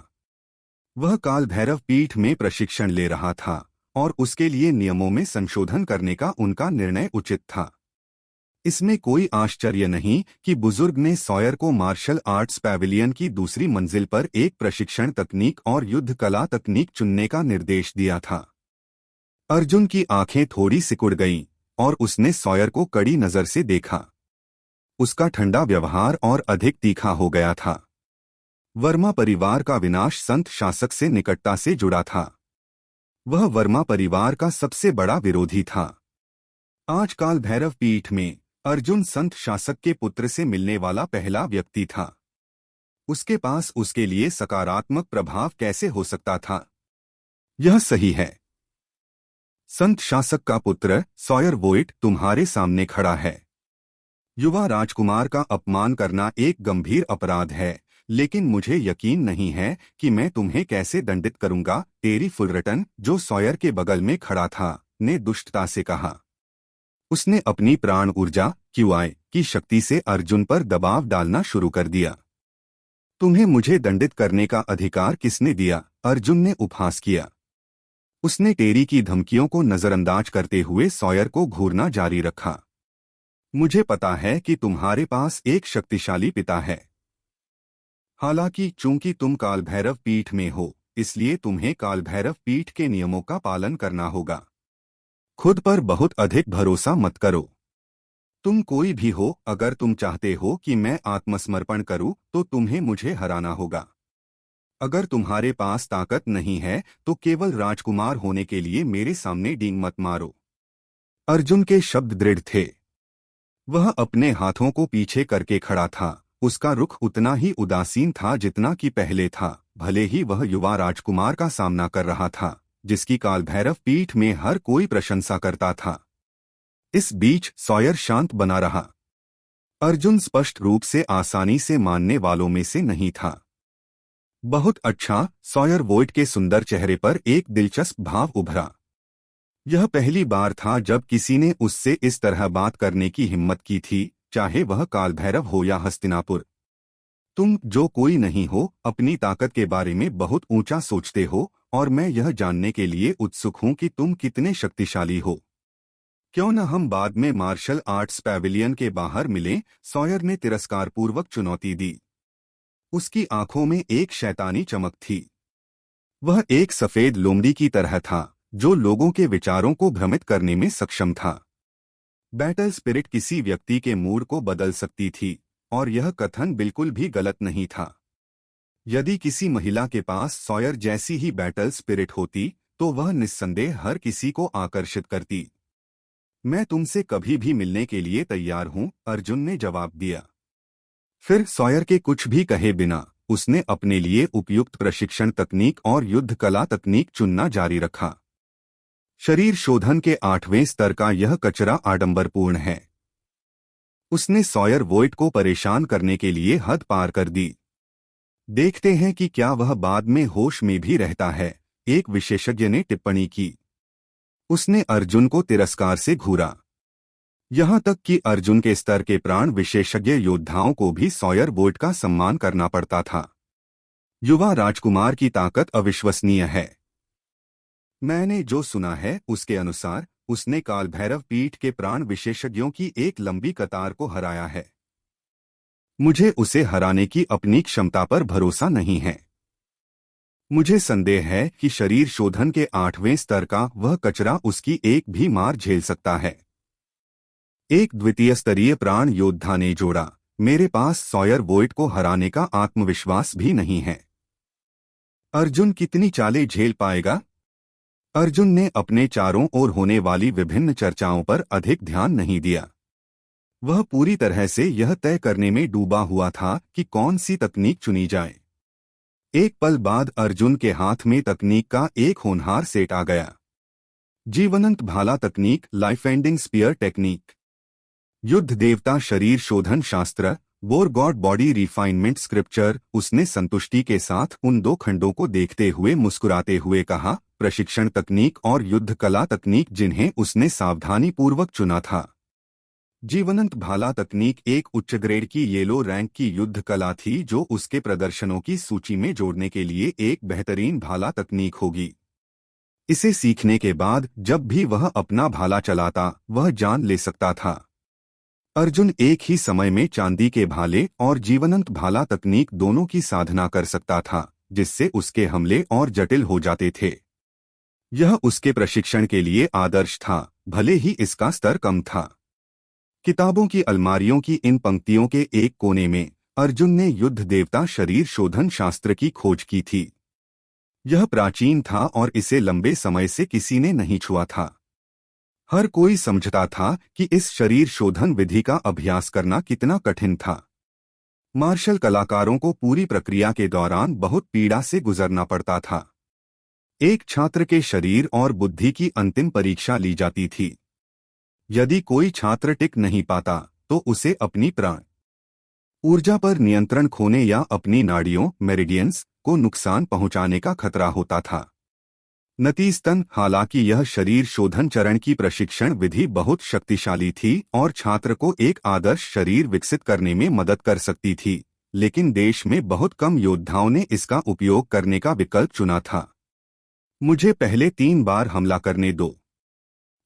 वह काल भैरव पीठ में प्रशिक्षण ले रहा था और उसके लिए नियमों में संशोधन करने का उनका निर्णय उचित था। इसमें कोई आश्चर्य नहीं कि बुजुर्ग ने सॉयर को मार्शल आर्ट्स पैविलियन की दूसरी मंजिल पर एक प्रशिक्षण तकनीक और युद्ध कला तकनीक चुनने का निर्देश दिया था। अर्जुन की आंखें थोड़ी सिकुड़ गईं और उसने सॉयर को कड़ी नजर से देखा। उसका ठंडा व्यवहार और अधिक तीखा हो गया था। वर्मा परिवार का विनाश संत शासक से निकटता से जुड़ा था। वह वर्मा परिवार का सबसे बड़ा विरोधी था। आज काल भैरव पीठ में अर्जुन संत शासक के पुत्र से मिलने वाला पहला व्यक्ति था। उसके पास उसके लिए सकारात्मक प्रभाव कैसे हो सकता था? यह सही है। संत शासक का पुत्र सॉयर वोइट तुम्हारे सामने खड़ा है। युवा राजकुमार का अपमान करना एक गंभीर अपराध है, लेकिन मुझे यकीन नहीं है कि मैं तुम्हें कैसे दंडित करूंगा। टेरी फुलरटन, जो सॉयर के बगल में खड़ा था, ने दुष्टता से कहा। उसने अपनी प्राण ऊर्जा क्यूआई की शक्ति से अर्जुन पर दबाव डालना शुरू कर दिया। तुम्हें मुझे दंडित करने का अधिकार किसने दिया? अर्जुन ने उपहास किया। उसने टेरी की धमकियों को नजरअंदाज करते हुए सॉयर को घूरना जारी रखा। मुझे पता है कि तुम्हारे पास एक शक्तिशाली पिता है। हालांकि चूंकि तुम कालभैरव पीठ में हो, इसलिए तुम्हें कालभैरव पीठ के नियमों का पालन करना होगा। खुद पर बहुत अधिक भरोसा मत करो। तुम कोई भी हो, अगर तुम चाहते हो कि मैं आत्मसमर्पण करूं, तो तुम्हें मुझे हराना होगा। अगर तुम्हारे पास ताकत नहीं है तो केवल राजकुमार होने के लिए मेरे सामने डींग मत मारो। अर्जुन के शब्द दृढ़ थे। वह अपने हाथों को पीछे करके खड़ा था। उसका रुख उतना ही उदासीन था जितना कि पहले था, भले ही वह युवा राजकुमार का सामना कर रहा था, जिसकी कालभैरव पीठ में हर कोई प्रशंसा करता था। इस बीच सॉयर शांत बना रहा। अर्जुन स्पष्ट रूप से आसानी से मानने वालों में से नहीं था। बहुत अच्छा। सॉयर वोइट के सुंदर चेहरे पर एक दिलचस्प भाव उभरा। यह पहली बार था जब किसी ने उससे इस तरह बात करने की हिम्मत की थी, चाहे वह कालभैरव हो या हस्तिनापुर। तुम जो कोई नहीं हो, अपनी ताकत के बारे में बहुत ऊंचा सोचते हो, और मैं यह जानने के लिए उत्सुक हूं कि तुम कितने शक्तिशाली हो। क्यों न हम बाद में मार्शल आर्ट्स पैविलियन के बाहर मिलें? सॉयर ने तिरस्कारपूर्वक चुनौती दी। उसकी आंखों में एक शैतानी चमक थी। वह एक सफेद लोमड़ी की तरह था, जो लोगों के विचारों को भ्रमित करने में सक्षम था। बैटल स्पिरिट किसी व्यक्ति के मूड को बदल सकती थी, और यह कथन बिल्कुल भी गलत नहीं था। यदि किसी महिला के पास सॉयर जैसी ही बैटल स्पिरिट होती, तो वह निस्संदेह हर किसी को आकर्षित करती। मैं तुमसे कभी भी मिलने के लिए तैयार हूं, अर्जुन ने जवाब दिया। फिर सॉयर के कुछ भी कहे बिना उसने अपने लिए उपयुक्त प्रशिक्षण तकनीक और युद्ध कला तकनीक चुनना जारी रखा। शरीर शोधन के 8वें स्तर का यह कचरा आडंबरपूर्ण है। उसने सॉयर वोइट को परेशान करने के लिए हद पार कर दी। देखते हैं कि क्या वह बाद में होश में भी रहता है, एक विशेषज्ञ ने टिप्पणी की। उसने अर्जुन को तिरस्कार से घूरा। यहां तक कि अर्जुन के स्तर के प्राण विशेषज्ञ योद्धाओं को भी सॉयर वोइट का सम्मान करना पड़ता था। युवा राजकुमार की ताकत अविश्वसनीय है। मैंने जो सुना है उसके अनुसार उसने कालभैरव पीठ के प्राण विशेषज्ञों की एक लंबी कतार को हराया है। मुझे उसे हराने की अपनी क्षमता पर भरोसा नहीं है। मुझे संदेह है कि शरीर शोधन के 8वें स्तर का वह कचरा उसकी एक भी मार झेल सकता है। एक द्वितीय स्तरीय प्राण योद्धा ने जोड़ा, मेरे पास सॉयर वोइट को हराने का आत्मविश्वास भी नहीं है। अर्जुन कितनी चालें झेल पाएगा? अर्जुन ने अपने चारों ओर होने वाली विभिन्न चर्चाओं पर अधिक ध्यान नहीं दिया। वह पूरी तरह से यह तय करने में डूबा हुआ था कि कौन सी तकनीक चुनी जाए। एक पल बाद अर्जुन के हाथ में तकनीक का एक होनहार सेट आ गया। जीवनंत भाला तकनीक, लाइफ एंडिंग स्पीयर टेक्निक। युद्ध देवता शरीर शोधन शास्त्र, war God body refinement scripture. उसने संतुष्टि के साथ उन दो खंडों को देखते हुए मुस्कुराते हुए कहा, प्रशिक्षण तकनीक और युद्ध कला तकनीक जिन्हें उसने सावधानी पूर्वक चुना था। जीवनंत भाला तकनीक एक उच्च ग्रेड की येलो रैंक की युद्ध कला थी, जो उसके प्रदर्शनों की सूची में जोड़ने के लिए एक बेहतरीन भाला तकनीक होगी। इसे सीखने के बाद जब भी वह अपना भाला चलाता, वह जान ले सकता था। अर्जुन एक ही समय में चांदी के भाले और जीवनंत भाला तकनीक दोनों की साधना कर सकता था, जिससे उसके हमले और जटिल हो जाते थे। यह उसके प्रशिक्षण के लिए आदर्श था, भले ही इसका स्तर कम था। किताबों की अलमारियों की इन पंक्तियों के एक कोने में अर्जुन ने युद्ध देवता शरीर शोधन शास्त्र की खोज की थी। यह प्राचीन था और इसे लंबे समय से किसी ने नहीं छुआ था। हर कोई समझता था कि इस शरीर शोधन विधि का अभ्यास करना कितना कठिन था। मार्शल कलाकारों को पूरी प्रक्रिया के दौरान बहुत पीड़ा से गुजरना पड़ता था। एक छात्र के शरीर और बुद्धि की अंतिम परीक्षा ली जाती थी। यदि कोई छात्र टिक नहीं पाता तो उसे अपनी प्राण ऊर्जा पर नियंत्रण खोने या अपनी नाड़ियों मेरिडियंस को नुकसान पहुंचाने का खतरा होता था। नतीजतन हालांकि यह शरीर शोधन चरण की प्रशिक्षण विधि बहुत शक्तिशाली थी और छात्र को एक आदर्श शरीर विकसित करने में मदद कर सकती थी, लेकिन देश में बहुत कम योद्धाओं ने इसका उपयोग करने का विकल्प चुना था। मुझे पहले 3 बार हमला करने दो।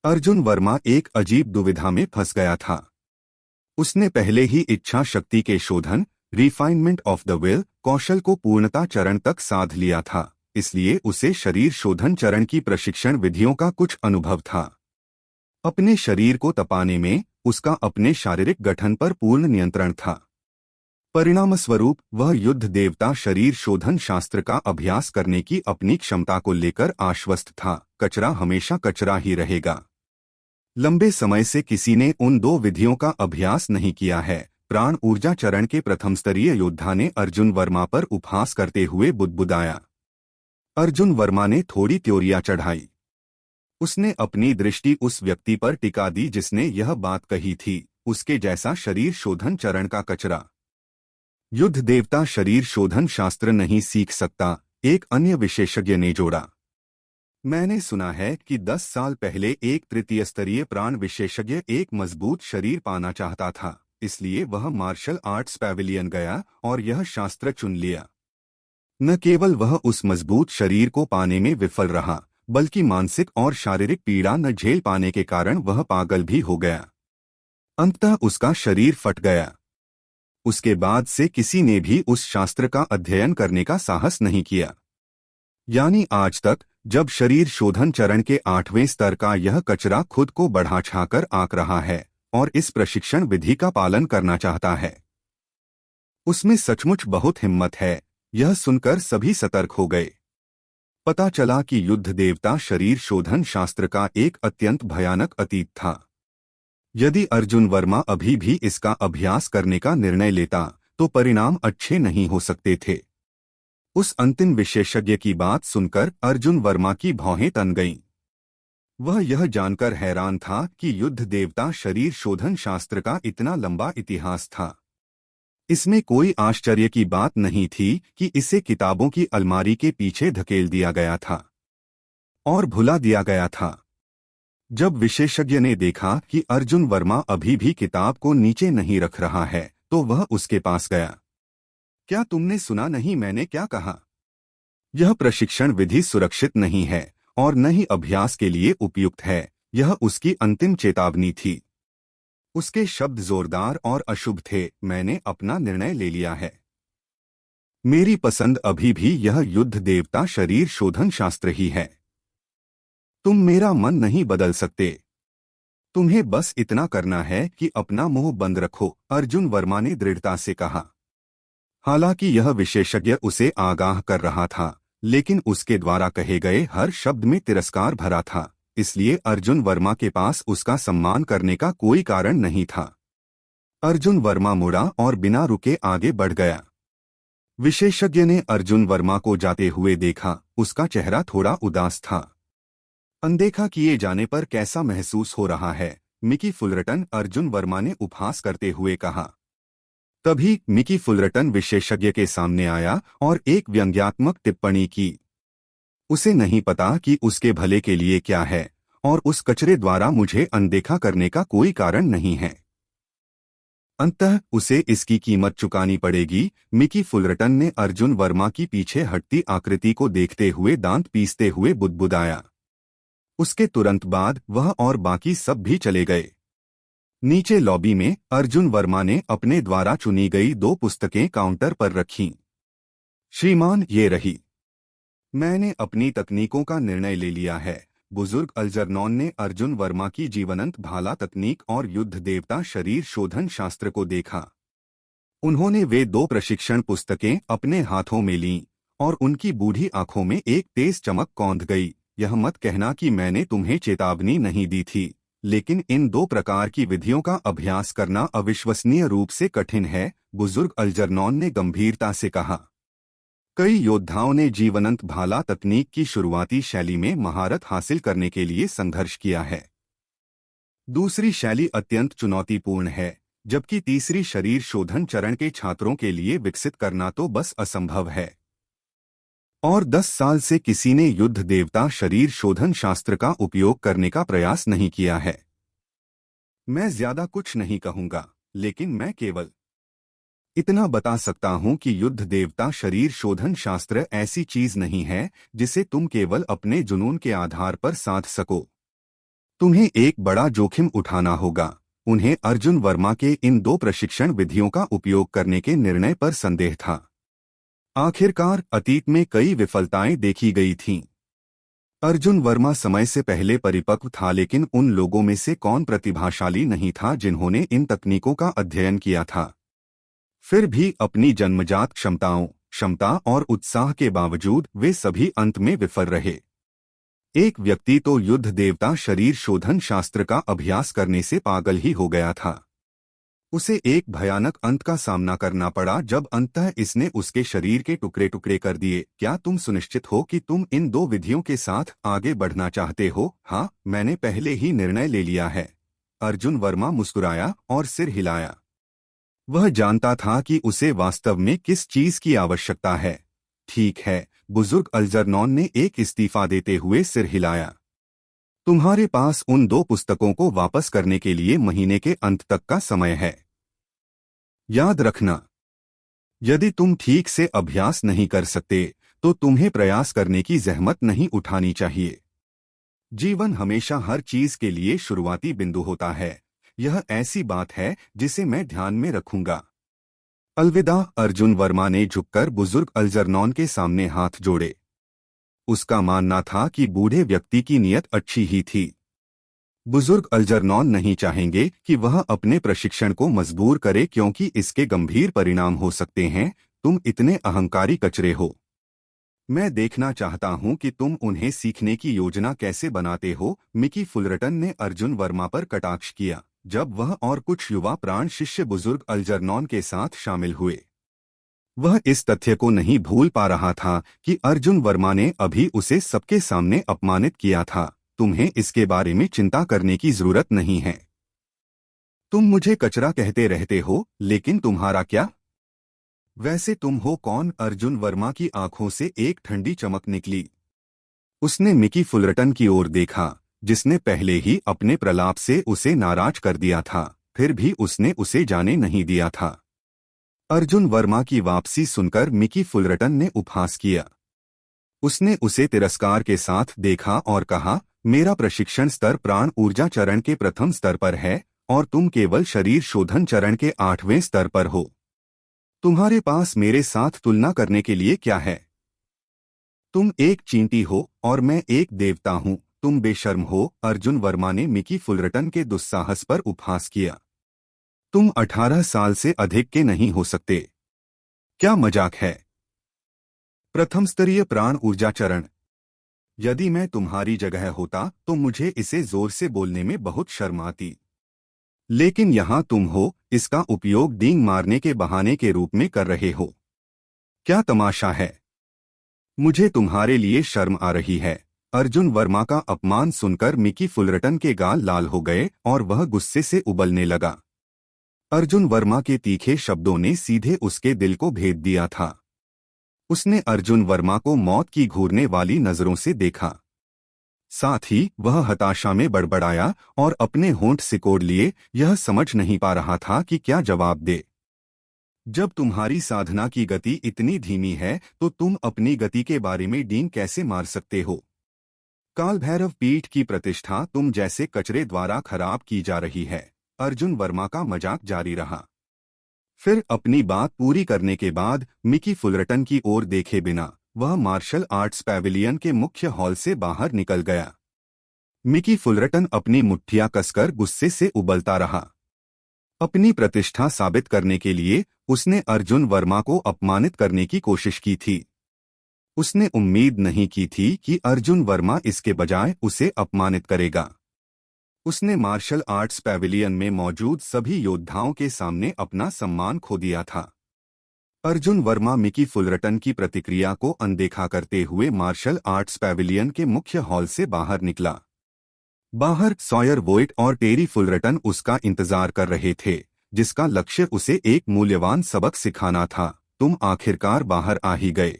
अर्जुन वर्मा एक अजीब दुविधा में फंस गया था। उसने पहले ही इच्छा शक्ति के शोधन रिफाइनमेंट ऑफ द विल कौशल को पूर्णता चरण तक साध लिया था, इसलिए उसे शरीर शोधन चरण की प्रशिक्षण विधियों का कुछ अनुभव था। अपने शरीर को तपाने में उसका अपने शारीरिक गठन पर पूर्ण नियंत्रण था। परिणामस्वरूप वह युद्ध देवता शरीर शोधन शास्त्र का अभ्यास करने की अपनी क्षमता को लेकर आश्वस्त था। कचरा हमेशा कचरा ही रहेगा। लंबे समय से किसी ने उन 2 विधियों का अभ्यास नहीं किया है। प्राण ऊर्जा चरण के प्रथम स्तरीय योद्धा ने अर्जुन वर्मा पर उपहास करते हुए बुदबुदाया। अर्जुन वर्मा ने थोड़ी त्योरियां चढ़ाई। उसने अपनी दृष्टि उस व्यक्ति पर टिका दी जिसने यह बात कही थी, उसके जैसा शरीर शोधन चरण का कचरा युद्ध देवता शरीर शोधन शास्त्र नहीं सीख सकता, एक अन्य विशेषज्ञ ने जोड़ा। मैंने सुना है कि 10 साल पहले एक तृतीय स्तरीय प्राण विशेषज्ञ एक मजबूत शरीर पाना चाहता था, इसलिए वह मार्शल आर्ट्स पैविलियन गया और यह शास्त्र चुन लिया। न केवल वह उस मजबूत शरीर को पाने में विफल रहा, बल्कि मानसिक और शारीरिक पीड़ा न झेल पाने के कारण वह पागल भी हो गया। अंततः उसका शरीर फट गया। उसके बाद से किसी ने भी उस शास्त्र का अध्ययन करने का साहस नहीं किया। यानी आज तक जब शरीर शोधन चरण के 8वें स्तर का यह कचरा खुद को बढ़ा छाकर आंक रहा है और इस प्रशिक्षण विधि का पालन करना चाहता है, उसमें सचमुच बहुत हिम्मत है। यह सुनकर सभी सतर्क हो गए। पता चला कि युद्ध देवता शरीर शोधन शास्त्र का एक अत्यंत भयानक अतीत था। यदि अर्जुन वर्मा अभी भी इसका अभ्यास करने का निर्णय लेता तो परिणाम अच्छे नहीं हो सकते थे। उस अंतिम विशेषज्ञ की बात सुनकर अर्जुन वर्मा की भौहें तन गईं। वह यह जानकर हैरान था कि युद्ध देवता शरीर शोधन शास्त्र का इतना लंबा इतिहास था। इसमें कोई आश्चर्य की बात नहीं थी कि इसे किताबों की अलमारी के पीछे धकेल दिया गया था और भुला दिया गया था। जब विशेषज्ञ ने देखा कि अर्जुन वर्मा अभी भी किताब को नीचे नहीं रख रहा है तो वह उसके पास गया। क्या तुमने सुना नहीं मैंने क्या कहा? यह प्रशिक्षण विधि सुरक्षित नहीं है और न ही अभ्यास के लिए उपयुक्त है। यह उसकी अंतिम चेतावनी थी। उसके शब्द जोरदार और अशुभ थे। मैंने अपना निर्णय ले लिया है। मेरी पसंद अभी भी यह युद्ध देवता शरीर शोधन शास्त्र ही है। तुम मेरा मन नहीं बदल सकते। तुम्हें बस इतना करना है कि अपना मुंह बंद रखो, अर्जुन वर्मा ने दृढ़ता से कहा। हालांकि यह विशेषज्ञ उसे आगाह कर रहा था, लेकिन उसके द्वारा कहे गए हर शब्द में तिरस्कार भरा था, इसलिए अर्जुन वर्मा के पास उसका सम्मान करने का कोई कारण नहीं था। अर्जुन वर्मा मुड़ा और बिना रुके आगे बढ़ गया। विशेषज्ञ ने अर्जुन वर्मा को जाते हुए देखा। उसका चेहरा थोड़ा उदास था। अनदेखा किए जाने पर कैसा महसूस हो रहा है, मिकी फुलरटन, अर्जुन वर्मा ने उपहास करते हुए कहा। तभी मिकी फुलरटन विशेषज्ञ के सामने आया और एक व्यंग्यात्मक टिप्पणी की। उसे नहीं पता कि उसके भले के लिए क्या है और उस कचरे द्वारा मुझे अनदेखा करने का कोई कारण नहीं है। अंततः उसे इसकी कीमत चुकानी पड़ेगी। मिकी फुलरटन ने अर्जुन वर्मा की पीछे हटती आकृति को देखते हुए दांत पीसते हुए बुदबुदाया। उसके तुरंत बाद वह और बाकी सब भी चले गए। नीचे लॉबी में अर्जुन वर्मा ने अपने द्वारा चुनी गई 2 पुस्तकें काउंटर पर रखीं। श्रीमान, ये रही। मैंने अपनी तकनीकों का निर्णय ले लिया है। बुजुर्ग अल्जरनौन ने अर्जुन वर्मा की जीवंत भाला तकनीक और युद्ध देवता शरीर शोधन शास्त्र को देखा। उन्होंने वे दो प्रशिक्षण पुस्तकें अपने हाथों में लीं और उनकी बूढ़ी आंखों में एक तेज चमक कौंध गई। यह मत कहना कि मैंने तुम्हें चेतावनी नहीं दी थी, लेकिन इन दो प्रकार की विधियों का अभ्यास करना अविश्वसनीय रूप से कठिन है, बुजुर्ग अल्जरनौन ने गंभीरता से कहा। कई योद्धाओं ने जीवंत भाला तकनीक की शुरुआती शैली में महारत हासिल करने के लिए संघर्ष किया है। दूसरी शैली अत्यंत चुनौतीपूर्ण है, जबकि तीसरी शरीर शोधन चरण के छात्रों के लिए विकसित करना तो बस असंभव है। और 10 साल से किसी ने युद्ध देवता शरीर शोधन शास्त्र का उपयोग करने का प्रयास नहीं किया है। मैं ज्यादा कुछ नहीं कहूंगा, लेकिन मैं केवल इतना बता सकता हूं कि युद्ध देवता शरीर शोधन शास्त्र ऐसी चीज नहीं है जिसे तुम केवल अपने जुनून के आधार पर साध सको। तुम्हें एक बड़ा जोखिम उठाना होगा। उन्हें अर्जुन वर्मा के इन दो प्रशिक्षण विधियों का उपयोग करने के निर्णय पर संदेह था। आखिरकार अतीत में कई विफलताएं देखी गई थीं। अर्जुन वर्मा समय से पहले परिपक्व था, लेकिन उन लोगों में से कौन प्रतिभाशाली नहीं था जिन्होंने इन तकनीकों का अध्ययन किया था। फिर भी अपनी जन्मजात क्षमता और उत्साह के बावजूद वे सभी अंत में विफल रहे। एक व्यक्ति तो युद्ध देवता शरीर शोधन शास्त्र का अभ्यास करने से पागल ही हो गया था। उसे एक भयानक अंत का सामना करना पड़ा जब अंततः इसने उसके शरीर के टुकड़े टुकड़े कर दिए। क्या तुम सुनिश्चित हो कि तुम इन दो विधियों के साथ आगे बढ़ना चाहते हो? हाँ, मैंने पहले ही निर्णय ले लिया है। अर्जुन वर्मा मुस्कुराया और सिर हिलाया। वह जानता था कि उसे वास्तव में किस चीज की आवश्यकता है। ठीक है, बुजुर्ग अल्जरनौन ने एक इस्तीफा देते हुए सिर हिलाया। तुम्हारे पास उन दो पुस्तकों को वापस करने के लिए महीने के अंत तक का समय है। याद रखना, यदि तुम ठीक से अभ्यास नहीं कर सकते तो तुम्हें प्रयास करने की जहमत नहीं उठानी चाहिए। जीवन हमेशा हर चीज के लिए शुरुआती बिंदु होता है। यह ऐसी बात है जिसे मैं ध्यान में रखूंगा। अलविदा। अर्जुन वर्मा ने झुककर बुजुर्ग अल्जरनौन के सामने हाथ जोड़े। उसका मानना था कि बूढ़े व्यक्ति की नीयत अच्छी ही थी। बुजुर्ग अल्जरनौन नहीं चाहेंगे कि वह अपने प्रशिक्षण को मजबूर करे, क्योंकि इसके गंभीर परिणाम हो सकते हैं। तुम इतने अहंकारी कचरे हो। मैं देखना चाहता हूं कि तुम उन्हें सीखने की योजना कैसे बनाते हो। मिकी फुलरटन ने अर्जुन वर्मा पर कटाक्ष किया जब वह और कुछ युवा प्राण शिष्य बुजुर्ग अल्जरनौन के साथ शामिल हुए। वह इस तथ्य को नहीं भूल पा रहा था कि अर्जुन वर्मा ने अभी उसे सबके सामने अपमानित किया था। तुम्हें इसके बारे में चिंता करने की जरूरत नहीं है। तुम मुझे कचरा कहते रहते हो, लेकिन तुम्हारा क्या? वैसे तुम हो कौन? अर्जुन वर्मा की आंखों से एक ठंडी चमक निकली। उसने मिकी फुलरटन की ओर देखा, जिसने पहले ही अपने प्रलाप से उसे नाराज कर दिया था, फिर भी उसने उसे जाने नहीं दिया था। अर्जुन वर्मा की वापसी सुनकर मिकी फुलरटन ने उपहास किया। उसने उसे तिरस्कार के साथ देखा और कहा, मेरा प्रशिक्षण स्तर प्राण ऊर्जा चरण के प्रथम स्तर पर है और तुम केवल शरीर शोधन चरण के 8वें स्तर पर हो। तुम्हारे पास मेरे साथ तुलना करने के लिए क्या है? तुम एक चींटी हो और मैं एक देवता हूं। तुम बेशर्म हो। अर्जुन वर्मा ने मिकी फुलरटन के दुस्साहस पर उपहास किया। तुम 18 साल से अधिक के नहीं हो सकते। क्या मजाक है? प्रथम स्तरीय प्राण ऊर्जा चरण। यदि मैं तुम्हारी जगह होता तो मुझे इसे जोर से बोलने में बहुत शर्म आती, लेकिन यहां तुम हो, इसका उपयोग डींग मारने के बहाने के रूप में कर रहे हो। क्या तमाशा है? मुझे तुम्हारे लिए शर्म आ रही है। अर्जुन वर्मा का अपमान सुनकर मिकी फुलरटन के गाल लाल हो गए और वह गुस्से से उबलने लगा। अर्जुन वर्मा के तीखे शब्दों ने सीधे उसके दिल को भेद दिया था। उसने अर्जुन वर्मा को मौत की घूरने वाली नजरों से देखा। साथ ही वह हताशा में बड़बड़ाया और अपने होंठ सिकोड़ लिए, यह समझ नहीं पा रहा था कि क्या जवाब दे। जब तुम्हारी साधना की गति इतनी धीमी है तो तुम अपनी गति के बारे में डींग कैसे मार सकते हो? काल भैरव पीठ की प्रतिष्ठा तुम जैसे कचरे द्वारा खराब की जा रही है। अर्जुन वर्मा का मजाक जारी रहा। फिर अपनी बात पूरी करने के बाद मिकी फुलरटन की ओर देखे बिना वह मार्शल आर्ट्स पैविलियन के मुख्य हॉल से बाहर निकल गया। मिकी फुलरटन अपनी मुट्ठियां कसकर गुस्से से उबलता रहा। अपनी प्रतिष्ठा साबित करने के लिए उसने अर्जुन वर्मा को अपमानित करने की कोशिश की थी। उसने उम्मीद नहीं की थी कि अर्जुन वर्मा इसके बजाय उसे अपमानित करेगा। उसने मार्शल आर्ट्स पैविलियन में मौजूद सभी योद्धाओं के सामने अपना सम्मान खो दिया था। अर्जुन वर्मा मिकी फुलरटन की प्रतिक्रिया को अनदेखा करते हुए मार्शल आर्ट्स पैविलियन के मुख्य हॉल से बाहर निकला। बाहर सॉयर वोइट और टेरी फुलरटन उसका इंतजार कर रहे थे, जिसका लक्ष्य उसे एक मूल्यवान सबक सिखाना था। तुम आखिरकार बाहर आ ही गए।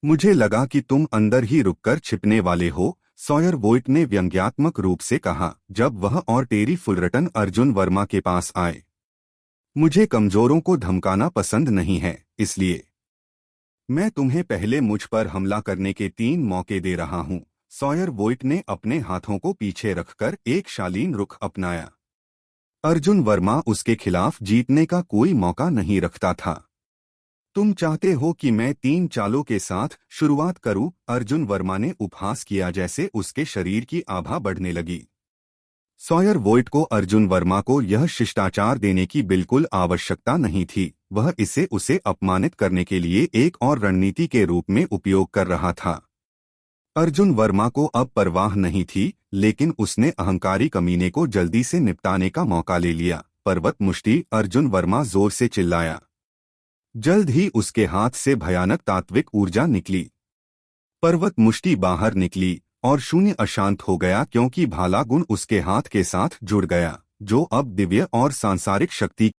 मुझे लगा कि तुम अंदर ही रुककर छिपने वाले हो, सॉयर वोइट ने व्यंग्यात्मक रूप से कहा जब वह और टेरी फुलरटन अर्जुन वर्मा के पास आए। मुझे कमजोरों को धमकाना पसंद नहीं है, इसलिए मैं तुम्हें पहले मुझ पर हमला करने के 3 मौके दे रहा हूं। सॉयर वोइट ने अपने हाथों को पीछे रखकर एक शालीन रुख अपनाया। अर्जुन वर्मा उसके खिलाफ जीतने का कोई मौका नहीं रखता था। तुम चाहते हो कि मैं 3 चालों के साथ शुरुआत करूं? अर्जुन वर्मा ने उपहास किया जैसे उसके शरीर की आभा बढ़ने लगी। सॉयर वोइट को अर्जुन वर्मा को यह शिष्टाचार देने की बिल्कुल आवश्यकता नहीं थी। वह इसे उसे अपमानित करने के लिए एक और रणनीति के रूप में उपयोग कर रहा था। अर्जुन वर्मा को अब परवाह नहीं थी, लेकिन उसने अहंकारी कमीने को जल्दी से निपटाने का मौका ले लिया। पर्वत मुष्टि! अर्जुन वर्मा जोर से चिल्लाया। जल्द ही उसके हाथ से भयानक तात्विक ऊर्जा निकली। पर्वत मुष्टि बाहर निकली और शून्य अशांत हो गया, क्योंकि भाला गुण उसके हाथ के साथ जुड़ गया, जो अब दिव्य और सांसारिक शक्ति